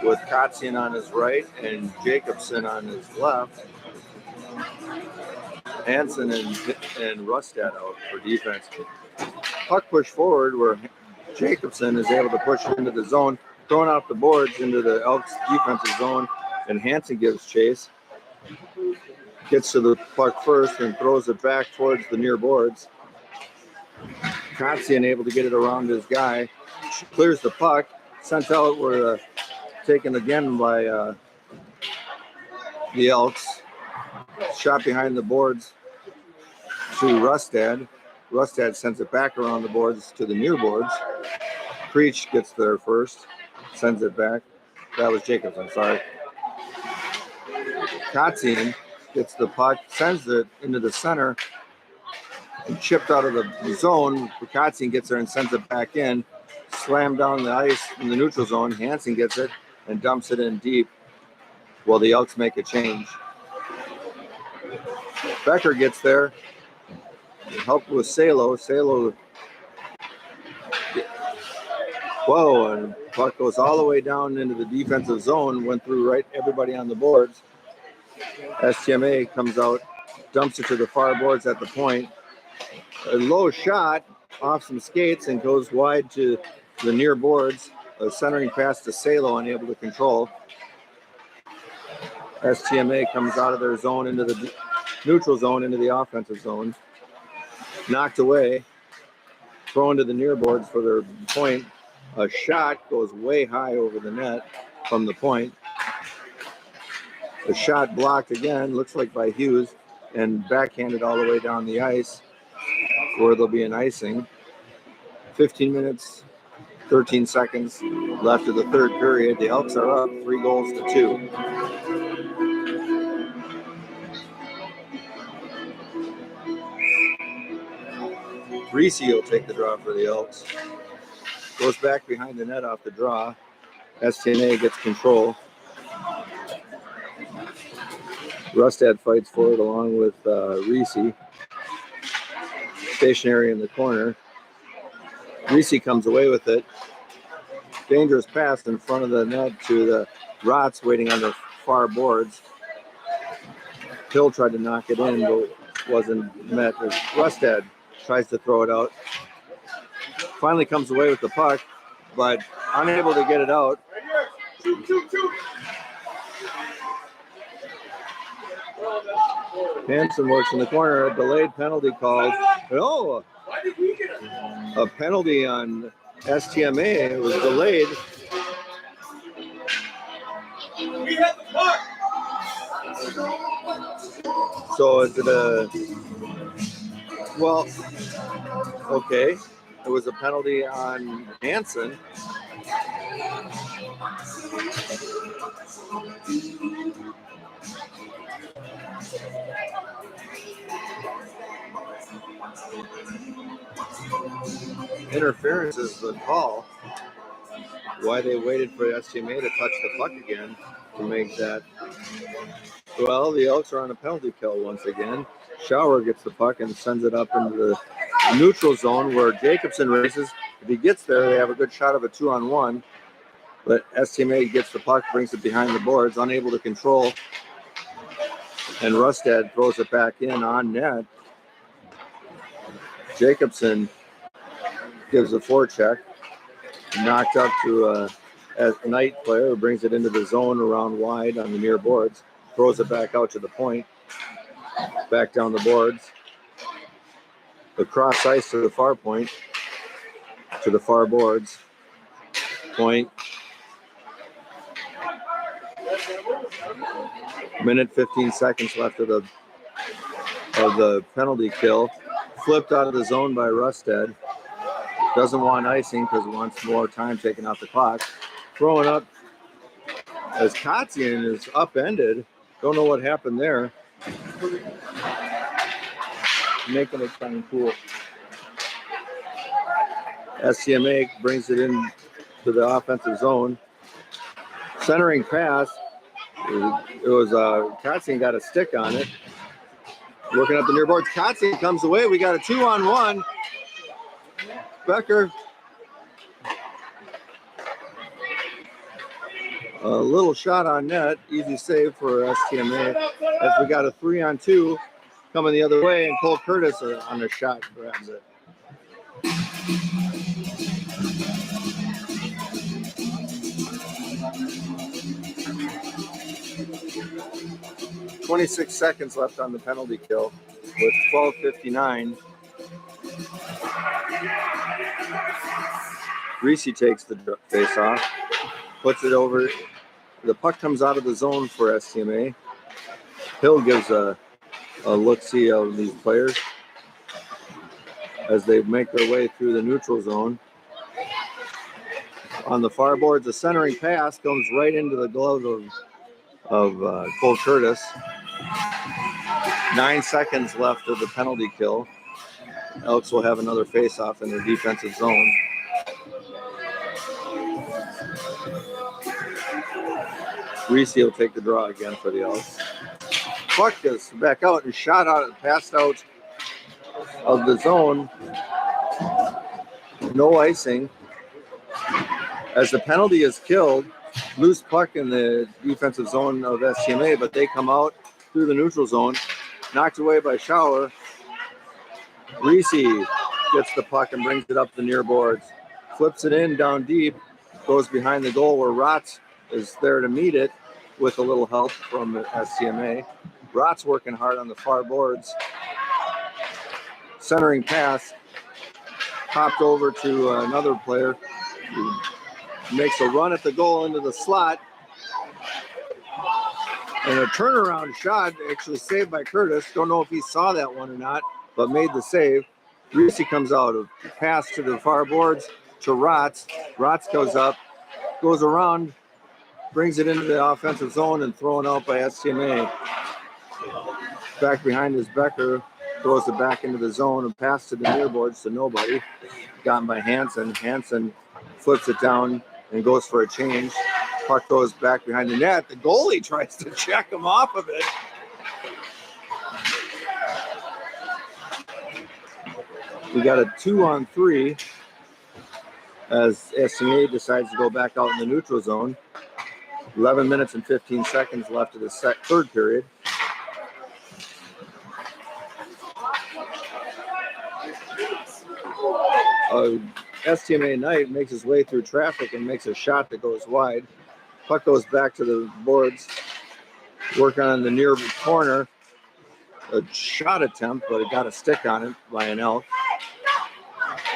B: with Kotzian on his right and Jacobson on his left. Hansen and Rustad out for defense. Puck push forward where Jacobson is able to push into the zone, throwing out the boards into the Elks defensive zone, and Hansen gives chase. Gets to the puck first and throws it back towards the near boards. Kotzian able to get it around his guy. Clears the puck. Sent out were taken again by the Elks. Shot behind the boards to Rustad. Rustad sends it back around the boards to the near boards. Preach gets there first. Sends it back. That was Jacobson, sorry. Kotzian gets the puck, sends it into the center, and chipped out of the zone. Kotzian gets there and sends it back in. Slammed down the ice in the neutral zone. Hansen gets it and dumps it in deep while the Elks make a change. Becker gets there. Helped with Salo. Whoa, and puck goes all the way down into the defensive zone, went through right everybody on the boards. STMA comes out, dumps it to the far boards at the point. A low shot off some skates and goes wide to the near boards. A centering pass to Salo, unable to control. STMA comes out of their zone into the neutral zone, into the offensive zone. Knocked away. Thrown to the near boards for their point. A shot goes way high over the net from the point. A shot blocked again, looks like by Hughes, and backhanded all the way down the ice where there'll be an icing. 15 minutes, 13 seconds left of the third period. The Elks are up 3-2. Reese will take the draw for the Elks. Goes back behind the net off the draw. STMA gets control. Rustad fights for it along with Reese. Stationary in the corner. Reese comes away with it. Dangerous pass in front of the net to the Rots waiting on the far boards. Hill tried to knock it in, but wasn't met. Rustad tries to throw it out. Finally comes away with the puck, but unable to get it out. Hansen works in the corner. A delayed penalty called. Oh, a penalty on STMA. It was delayed. We have the puck. So is it a? Well, okay. It was a penalty on Hansen. Interference is the call. Why they waited for STMA to touch the puck again to make that. Well, the Elks are on a penalty kill once again. Shower gets the puck and sends it up into the neutral zone where Jacobson races. If he gets there, they have a good shot of a 2-on-1. But STMA gets the puck, brings it behind the boards, unable to control. And Rustad throws it back in on net. Jacobson gives a forecheck. Knocked up to a Knight player who brings it into the zone around wide on the near boards. Throws it back out to the point. Back down the boards. Across ice to the far point. To the far boards. Point. Minute 15 seconds left of the penalty kill. Flipped out of the zone by Rustad. Doesn't want icing because he wants more time taken off the clock. Throwing up as Kotzian is upended. Don't know what happened there. Making it kind of cool. STMA brings it in to the offensive zone. Centering pass. It was Kotzian got a stick on it. Working up the near boards. Kotzian comes away. We got a 2-on-1. Becker. A little shot on net. Easy save for STMA. As we got a 3-on-2 coming the other way, and Cole Curtis on a shot grabs it. .26 seconds left on the penalty kill with 12:59. Reese takes the face off, puts it over. The puck comes out of the zone for STMA. Hill gives a look-see of these players as they make their way through the neutral zone. On the far boards, the centering pass comes right into the glove of Cole Curtis. 9 seconds left of the penalty kill. Elks will have another face-off in their defensive zone. Reese will take the draw again for the Elks. Puck is back out and shot out, passed out of the zone. No icing. As the penalty is killed, loose puck in the defensive zone of STMA, but they come out through the neutral zone. Knocked away by Shower. Reese gets the puck and brings it up the near boards. Flips it in down deep. Goes behind the goal where Rotz is there to meet it with a little help from STMA. Rotz working hard on the far boards. Centering pass. Popped over to another player. Who makes a run at the goal into the slot. And a turnaround shot, actually saved by Curtis. Don't know if he saw that one or not, but made the save. Reese comes out, a pass to the far boards to Rotz. Rotz goes up, goes around, brings it into the offensive zone and thrown out by STMA. Back behind is Becker, throws it back into the zone and pass to the near boards to nobody. Gotten by Hansen. Hansen flips it down and goes for a change. Puck goes back behind the net. The goalie tries to check him off of it. We got a 2-on-3 as STMA decides to go back out in the neutral zone. 11 minutes and 15 seconds left of the third period. STMA Knight makes his way through traffic and makes a shot that goes wide. Puck goes back to the boards. Working on the near corner. A shot attempt, but it got a stick on it by an Elk.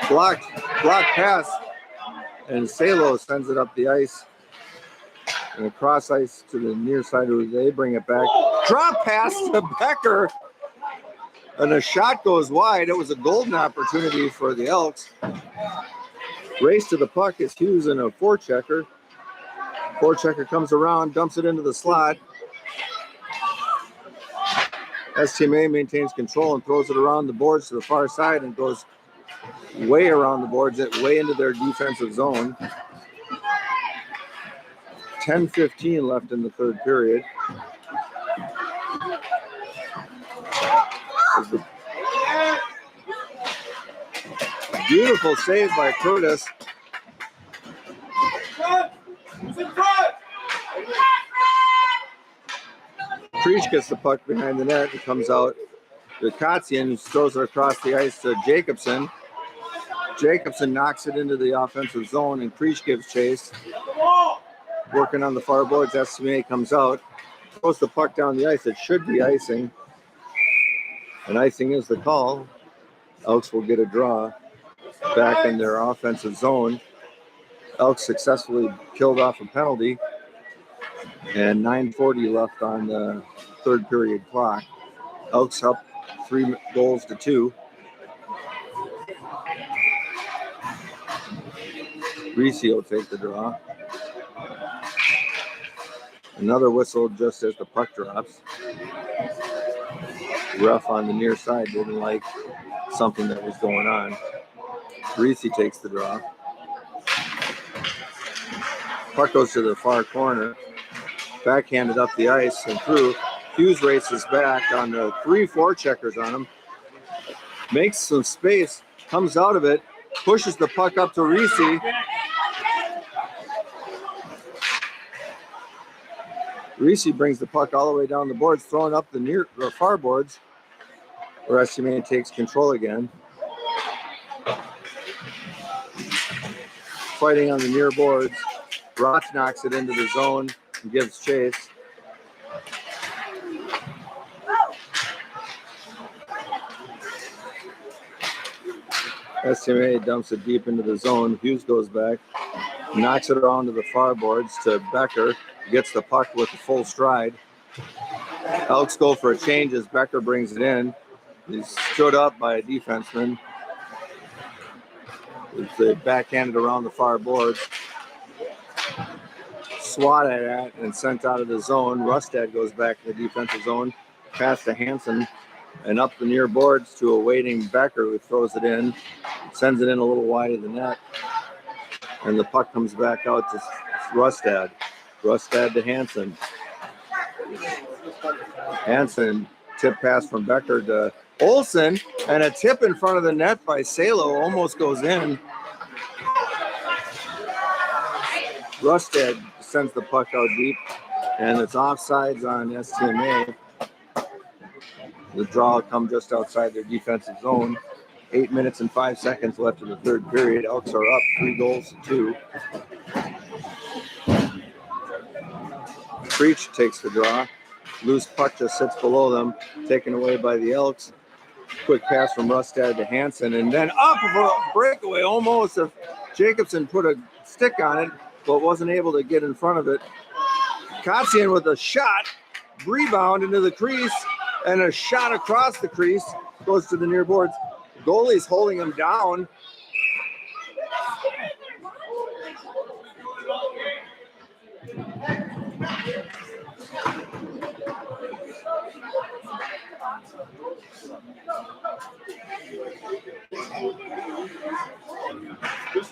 B: Blocked pass, and Salo sends it up the ice. And across ice to the near side, they bring it back. Drop pass to Becker. And a shot goes wide. It was a golden opportunity for the Elks. Race to the puck is Hughes in a forechecker. Forechecker comes around, dumps it into the slot. STMA maintains control and throws it around the boards to the far side and goes way around the boards, way into their defensive zone. 10:15 left in the third period. Beautiful save by Curtis. Creech gets the puck behind the net and comes out to Kotzian, who throws it across the ice to Jacobson. Jacobson knocks it into the offensive zone, and Creech gives chase. Working on the far boards, STMA comes out, throws the puck down the ice. It should be icing, and icing is the call. Elks will get a draw back in their offensive zone. Elks successfully killed off a penalty, and 9:40 left on the third period clock. Elks up 3-2. Reese will take the draw. Another whistle just as the puck drops. Ref on the near side didn't like something that was going on. Reese takes the draw. Puck goes to the far corner. Backhanded up the ice and through. Hughes races back on the 3-4 checkers on him. Makes some space, comes out of it, pushes the puck up to Reese. Reese brings the puck all the way down the boards, throwing up the far boards, where STMA takes control again. Fighting on the near boards. Rotch knocks it into the zone and gives chase. STMA dumps it deep into the zone. Hughes goes back, knocks it around to the far boards to Becker. Gets the puck with a full stride. Elks go for a change as Becker brings it in. He's stood up by a defenseman. It's backhanded around the far boards. Swatted at and sent out of the zone. Rustad goes back to the defensive zone, past to Hansen, and up the near boards to a waiting Becker, who throws it in, sends it in a little wide of the net, and the puck comes back out to Rustad. Rustad to Hansen. Hansen, tip pass from Becker to Olsen, and a tip in front of the net by Salo almost goes in. Rustad sends the puck out deep, and it's offsides on STMA. The draw will come just outside their defensive zone. 8 minutes and 5 seconds left in the third period. Elks are up 3-2. Creech takes the draw. Loose puck just sits below them, taken away by the Elks. Quick pass from Rustad to Hansen, and then up for a breakaway almost. If Jacobson put a stick on it, but wasn't able to get in front of it. Kotzian with a shot, rebound into the crease, and a shot across the crease, goes to the near boards. Goalie's holding him down.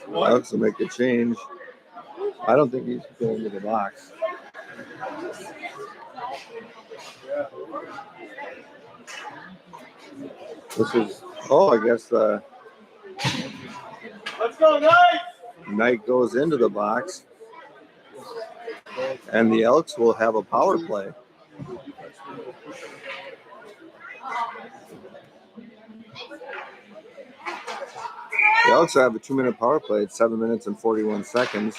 B: Alex will make a change. I don't think he's going to the box. This is, I guess let's go, Knight! Knight goes into the box, and the Elks will have a power play. They also have a 2-minute power play at 7 minutes and 41 seconds.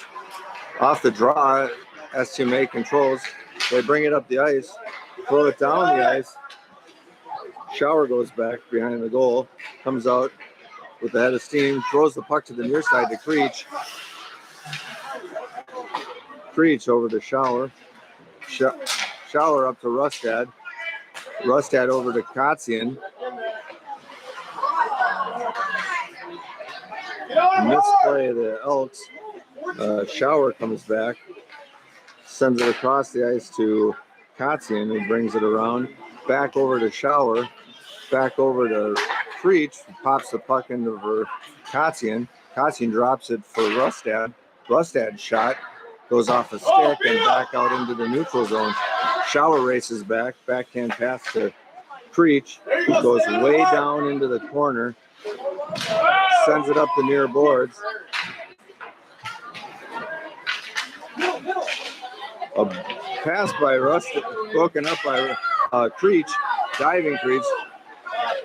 B: Off the draw, STMA controls. They bring it up the ice, throw it down the ice. Shower goes back behind the goal, comes out with the head of steam, throws the puck to the near side to Creech. Creech over to Shower. Shower up to Rustad. Rustad over to Kotzian. Misplay of the Elks. Shower comes back, sends it across the ice to Kotzian, who brings it around. back over to Shower, back over to Creech, pops the puck into for Kotzian. Kotzian drops it for Rustad. Rustad's shot goes off a stick and back out into the neutral zone. Shower races back, backhand pass to Creech, goes way down into the corner, sends it up the near boards. A pass by Rustad, broken up by Creech, diving Creech.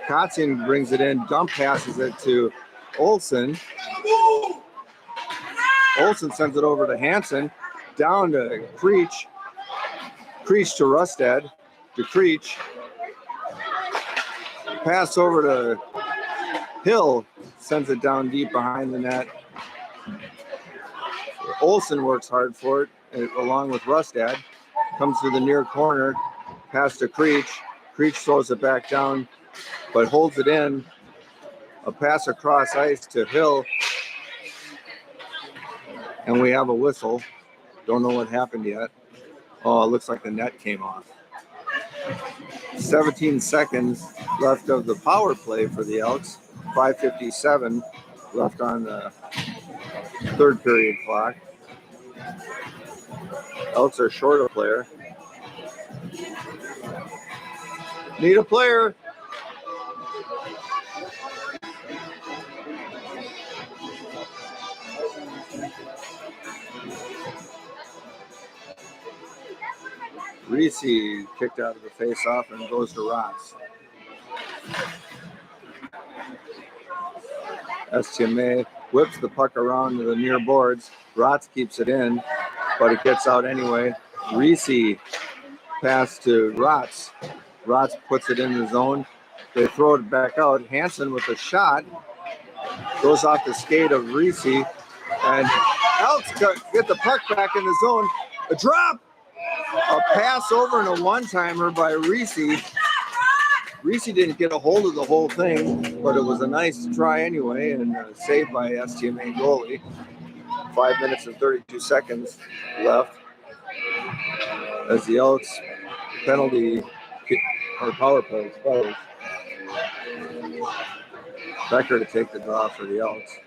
B: Kotzian brings it in, dump passes it to Olsen. Olsen sends it over to Hansen, down to Creech. Creech to Rustad, to Creech. Pass over to Hill, sends it down deep behind the net. Olsen works hard for it, along with Rustad. Comes to the near corner, pass to Creech. Creech throws it back down, but holds it in. A pass across ice to Hill. And we have a whistle. Don't know what happened yet. Oh, it looks like the net came off. 17 seconds left of the power play for the Elks. 5:57 left on the third period clock. Elks are short a player. Need a player. Reese kicked out of the face-off and goes to Rotz. STMA whips the puck around to the near boards. Rotz keeps it in, but it gets out anyway. Reese pass to Rotz. Rotz puts it in the zone. They throw it back out. Hansen with a shot. Goes off the skate of Reese. And Elks get the puck back in the zone. A drop. A pass over and a one-timer by Reese. Reese didn't get a hold of the whole thing, but it was a nice try anyway, and saved by STMA goalie. 5 minutes and 32 seconds left as the Elks penalty or power play expires. Becker to take the draw for the Elks.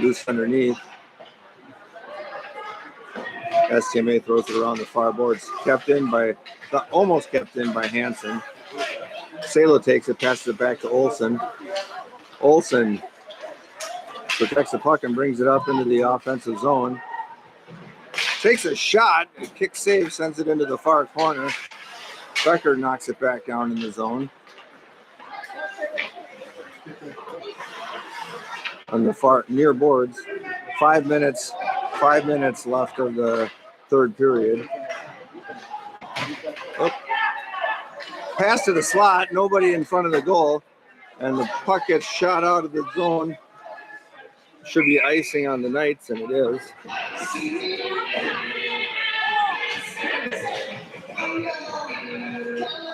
B: Loose underneath. STMA throws it around the far boards. Almost kept in by Hansen. Salo takes it, passes it back to Olsen. Olsen protects the puck and brings it up into the offensive zone. Takes a shot, a kick save, sends it into the far corner. Becker knocks it back down in the zone. On the far near boards. 5 minutes left of the third period. Oh. Pass to the slot, nobody in front of the goal, and the puck gets shot out of the zone. Should be icing on the Knights, and it is.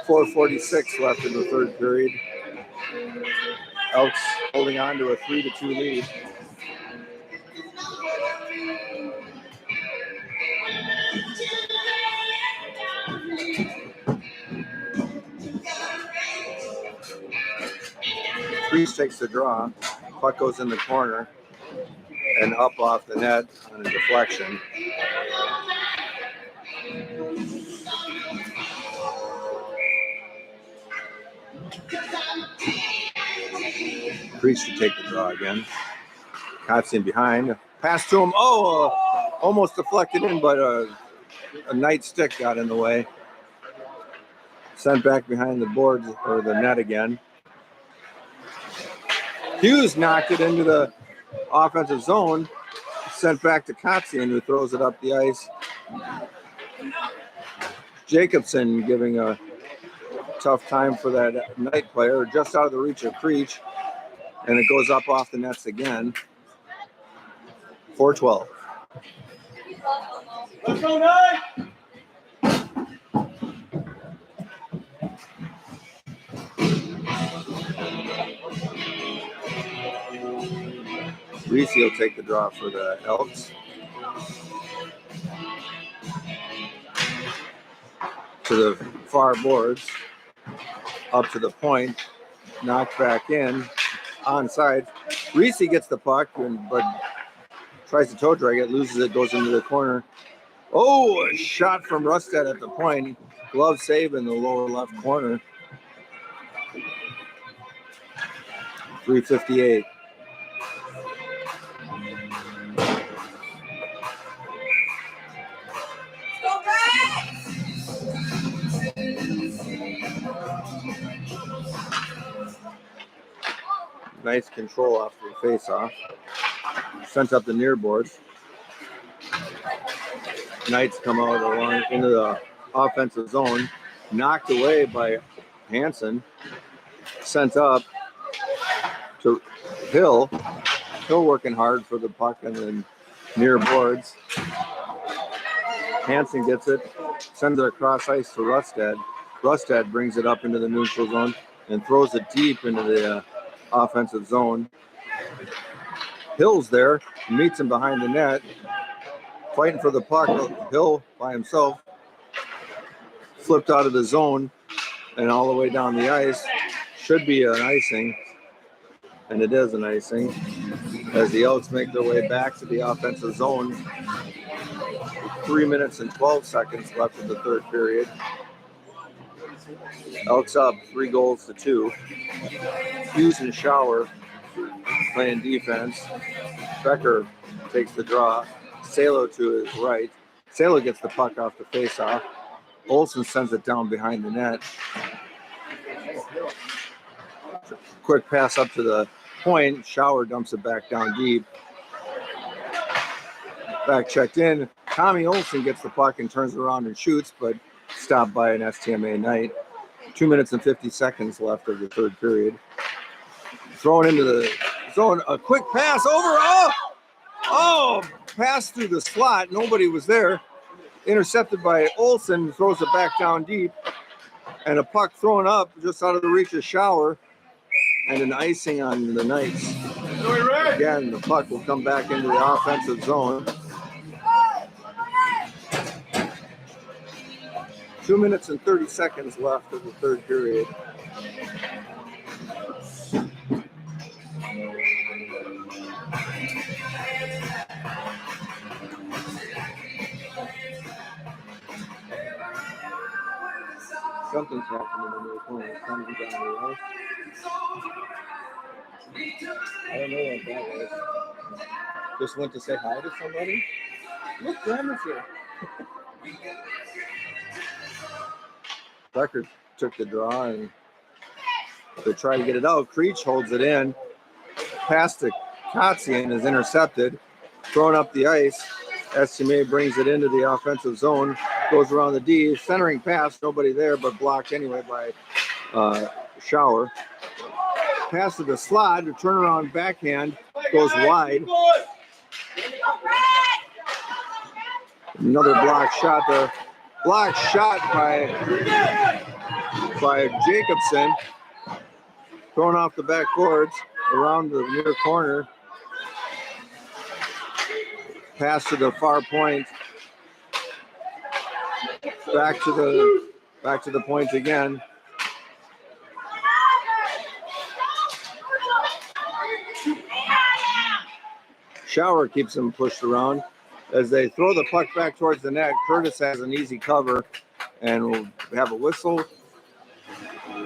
B: .446 left in the third period. Elks holding on to a 3-2 lead. Priest takes the draw. Puck goes in the corner and up off the net on a deflection. Priest to take the draw again. Kotzian behind. Pass to him. Almost deflected in, but a Knight stick got in the way. Sent back behind the boards or the net again. Hughes knocked it into the offensive zone. Sent back to Kotzian, who throws it up the ice. Jacobson giving a tough time for that Knight player, just out of the reach of Creech. And it goes up off the nets again. 4-12.
C: Let's go, Knight!
B: Reese will take the draw for the Elks. To the far boards up to the point, knocked back in, onside. Reese gets the puck, but tries to toe drag it, loses it, goes into the corner. Oh, a shot from Rustad at the point. Glove save in the lower left corner. 3:58. Nice control off the face-off. Sent up the near boards. Knights come out along into the offensive zone. Knocked away by Hansen. Sent up to Hill. Hill working hard for the puck and then near boards. Hansen gets it. Sends it across ice to Rustad. Rustad brings it up into the neutral zone and throws it deep into the offensive zone. Hill's there, meets him behind the net, fighting for the puck. Hill by himself, flipped out of the zone and all the way down the ice. Should be an icing, and it is an icing as the Elks make their way back to the offensive zone. 3 minutes and 12 seconds left in the third period. Elks up 3-2. Hughes and Shower playing defense. Becker takes the draw. Salo to his right. Salo gets the puck off the faceoff. Olsen sends it down behind the net. Quick pass up to the point. Shower dumps it back down deep. Back checked in. Tommy Olsen gets the puck and turns around and shoots, but stopped by an STMA Knight. 2 minutes and 50 seconds left of the third period. Thrown into the zone. A quick pass over. Oh, pass through the slot. Nobody was there. Intercepted by Olsen. Throws it back down deep. And a puck thrown up just out of the reach of Shower. And an icing on the Knights. Again, the puck will come back into the offensive zone. 2 minutes and 30 seconds left of the third period. Something's happening in the corner. It's coming down the ice. I don't know what that is. Just went to say hi to somebody. Look, Grandma's here. Becker took the draw and they try to get it out. Creech holds it in. Pass to Kotzian is intercepted. Thrown up the ice. STMA brings it into the offensive zone. Goes around the D. Centering pass. Nobody there, but blocked anyway by Shower. Pass to the slot. A turnaround backhand. Goes wide. Another block shot there. Block shot by Jacobson. Thrown off the backboards around the near corner. Pass to the far point. Back to the point again. Shower keeps them pushed around. As they throw the puck back towards the net, Curtis has an easy cover and we'll have a whistle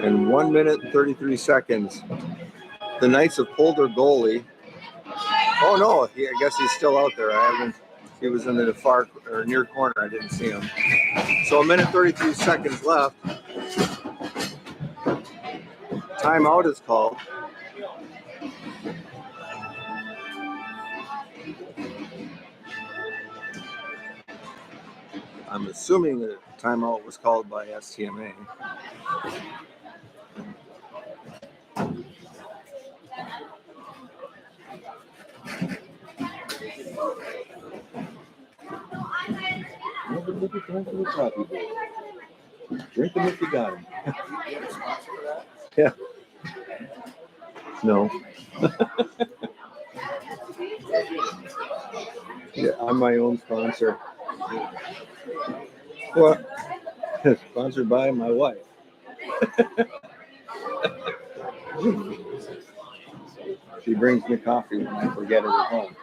B: in 1 minute and 33 seconds. The Knights have pulled their goalie. Oh no, I guess he's still out there. He was in the far or near corner. I didn't see him. So 1 minute 33 seconds left. Timeout is called. I'm assuming the timeout was called by STMA. Drink them if you got them. Yeah. No. Yeah, I'm my own sponsor. What? Sponsored by my wife. She brings me coffee when I forget it at home.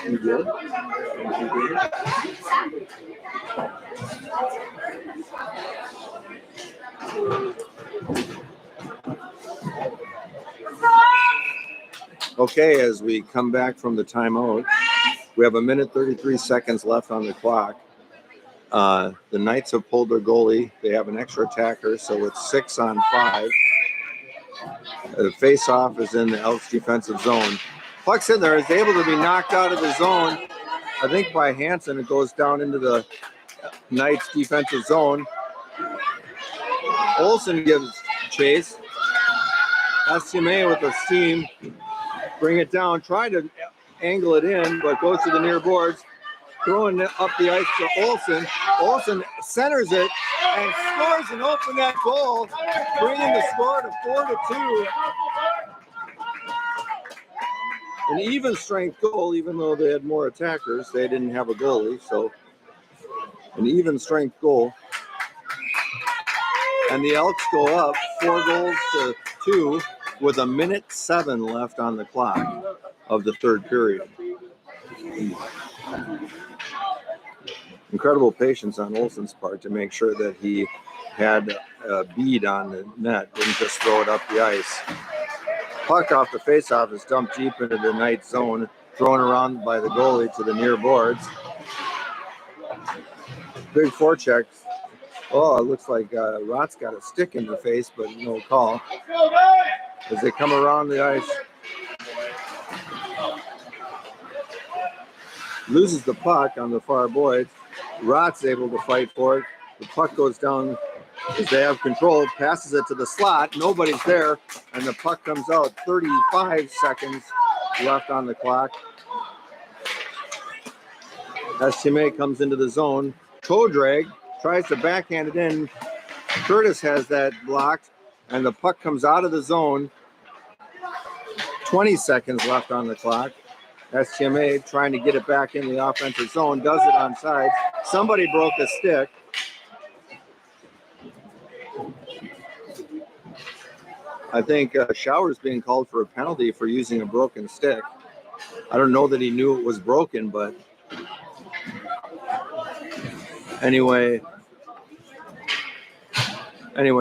B: You did? Okay, as we come back from the timeout, we have 1:33 left on the clock. The Knights have pulled their goalie. They have an extra attacker, so it's 6-on-5. The face-off is in the Elks defensive zone. Puck's in there. Is able to be knocked out of the zone, I think, by Hansen. It goes down into the Knights defensive zone. Olsen gives chase. STMA with the steam. Bring it down. Trying to angle it in, but goes to the near boards. Throwing it up the ice to Olsen. Olsen centers it and scores an open net goal, bringing the score to 4-2. An even strength goal, even though they had more attackers. They didn't have a goalie, so an even strength goal. And the Elks go up 4-2 with 1:07 left on the clock of the third period. Incredible patience on Olsen's part to make sure that he had a bead on the net, didn't just throw it up the ice. Puck off the faceoff is dumped deep into the Knights zone, thrown around by the goalie to the near boards. Big forecheck. Oh, it looks like Rott's got a stick in the face, but no call. As they come around the ice. Loses the puck on the far boards. Rott's able to fight for it. The puck goes down as they have control, passes it to the slot. Nobody's there, and the puck comes out. 35 seconds left on the clock. STMA comes into the zone. Toe drag, tries to backhand it in. Curtis has that blocked, and the puck comes out of the zone. 20 seconds left on the clock. STMA trying to get it back in the offensive zone, does it on side. Somebody broke a stick. I think Shower's being called for a penalty for using a broken stick. I don't know that he knew it was broken, but anyway,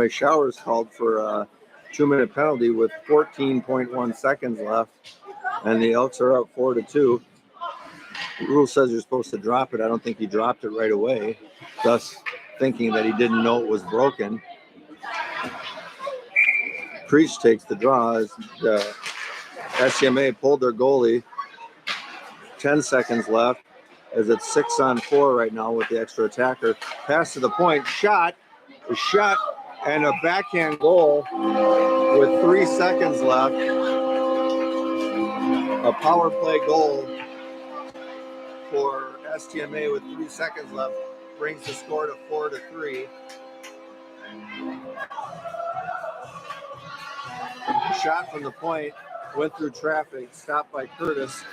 B: Shower's called for a 2-minute penalty with 14.1 seconds left, and the Elks are up 4-2. The rule says you're supposed to drop it. I don't think he dropped it right away, thus thinking that he didn't know it was broken. Creech takes the draw as the STMA pulled their goalie. 10 seconds left as it's 6-on-4 right now with the extra attacker. Pass to the point, shot, and a backhand goal with 3 seconds left. A power play goal for STMA with 3 seconds left brings the score to 4-3. Shot from the point, went through traffic, stopped by Curtis.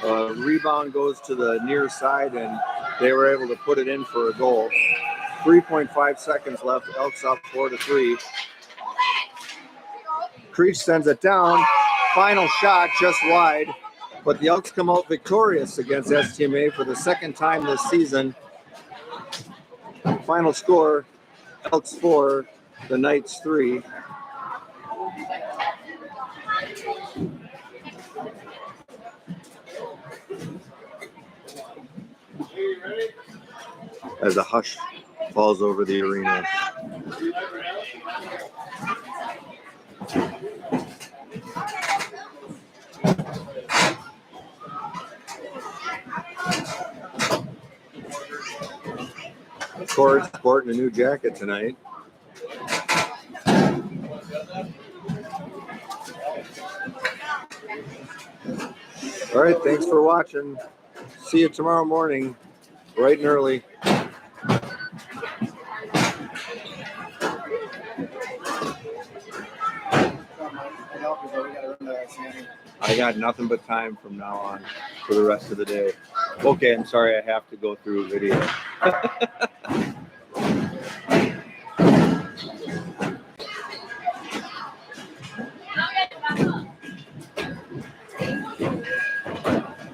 B: Rebound goes to the near side, and they were able to put it in for a goal. 3.5 seconds left. Elks up 4-3. Creech sends it down. Final shot just wide, but the Elks come out victorious against STMA for the second time this season. Final score: Elks 4, the Knights 3. As a hush falls over the arena. Corey's sporting a new jacket tonight. All right, thanks for watching. See you tomorrow morning, bright and early. got nothing but time from now on for the rest of the day. Okay, I'm sorry I have to go through video.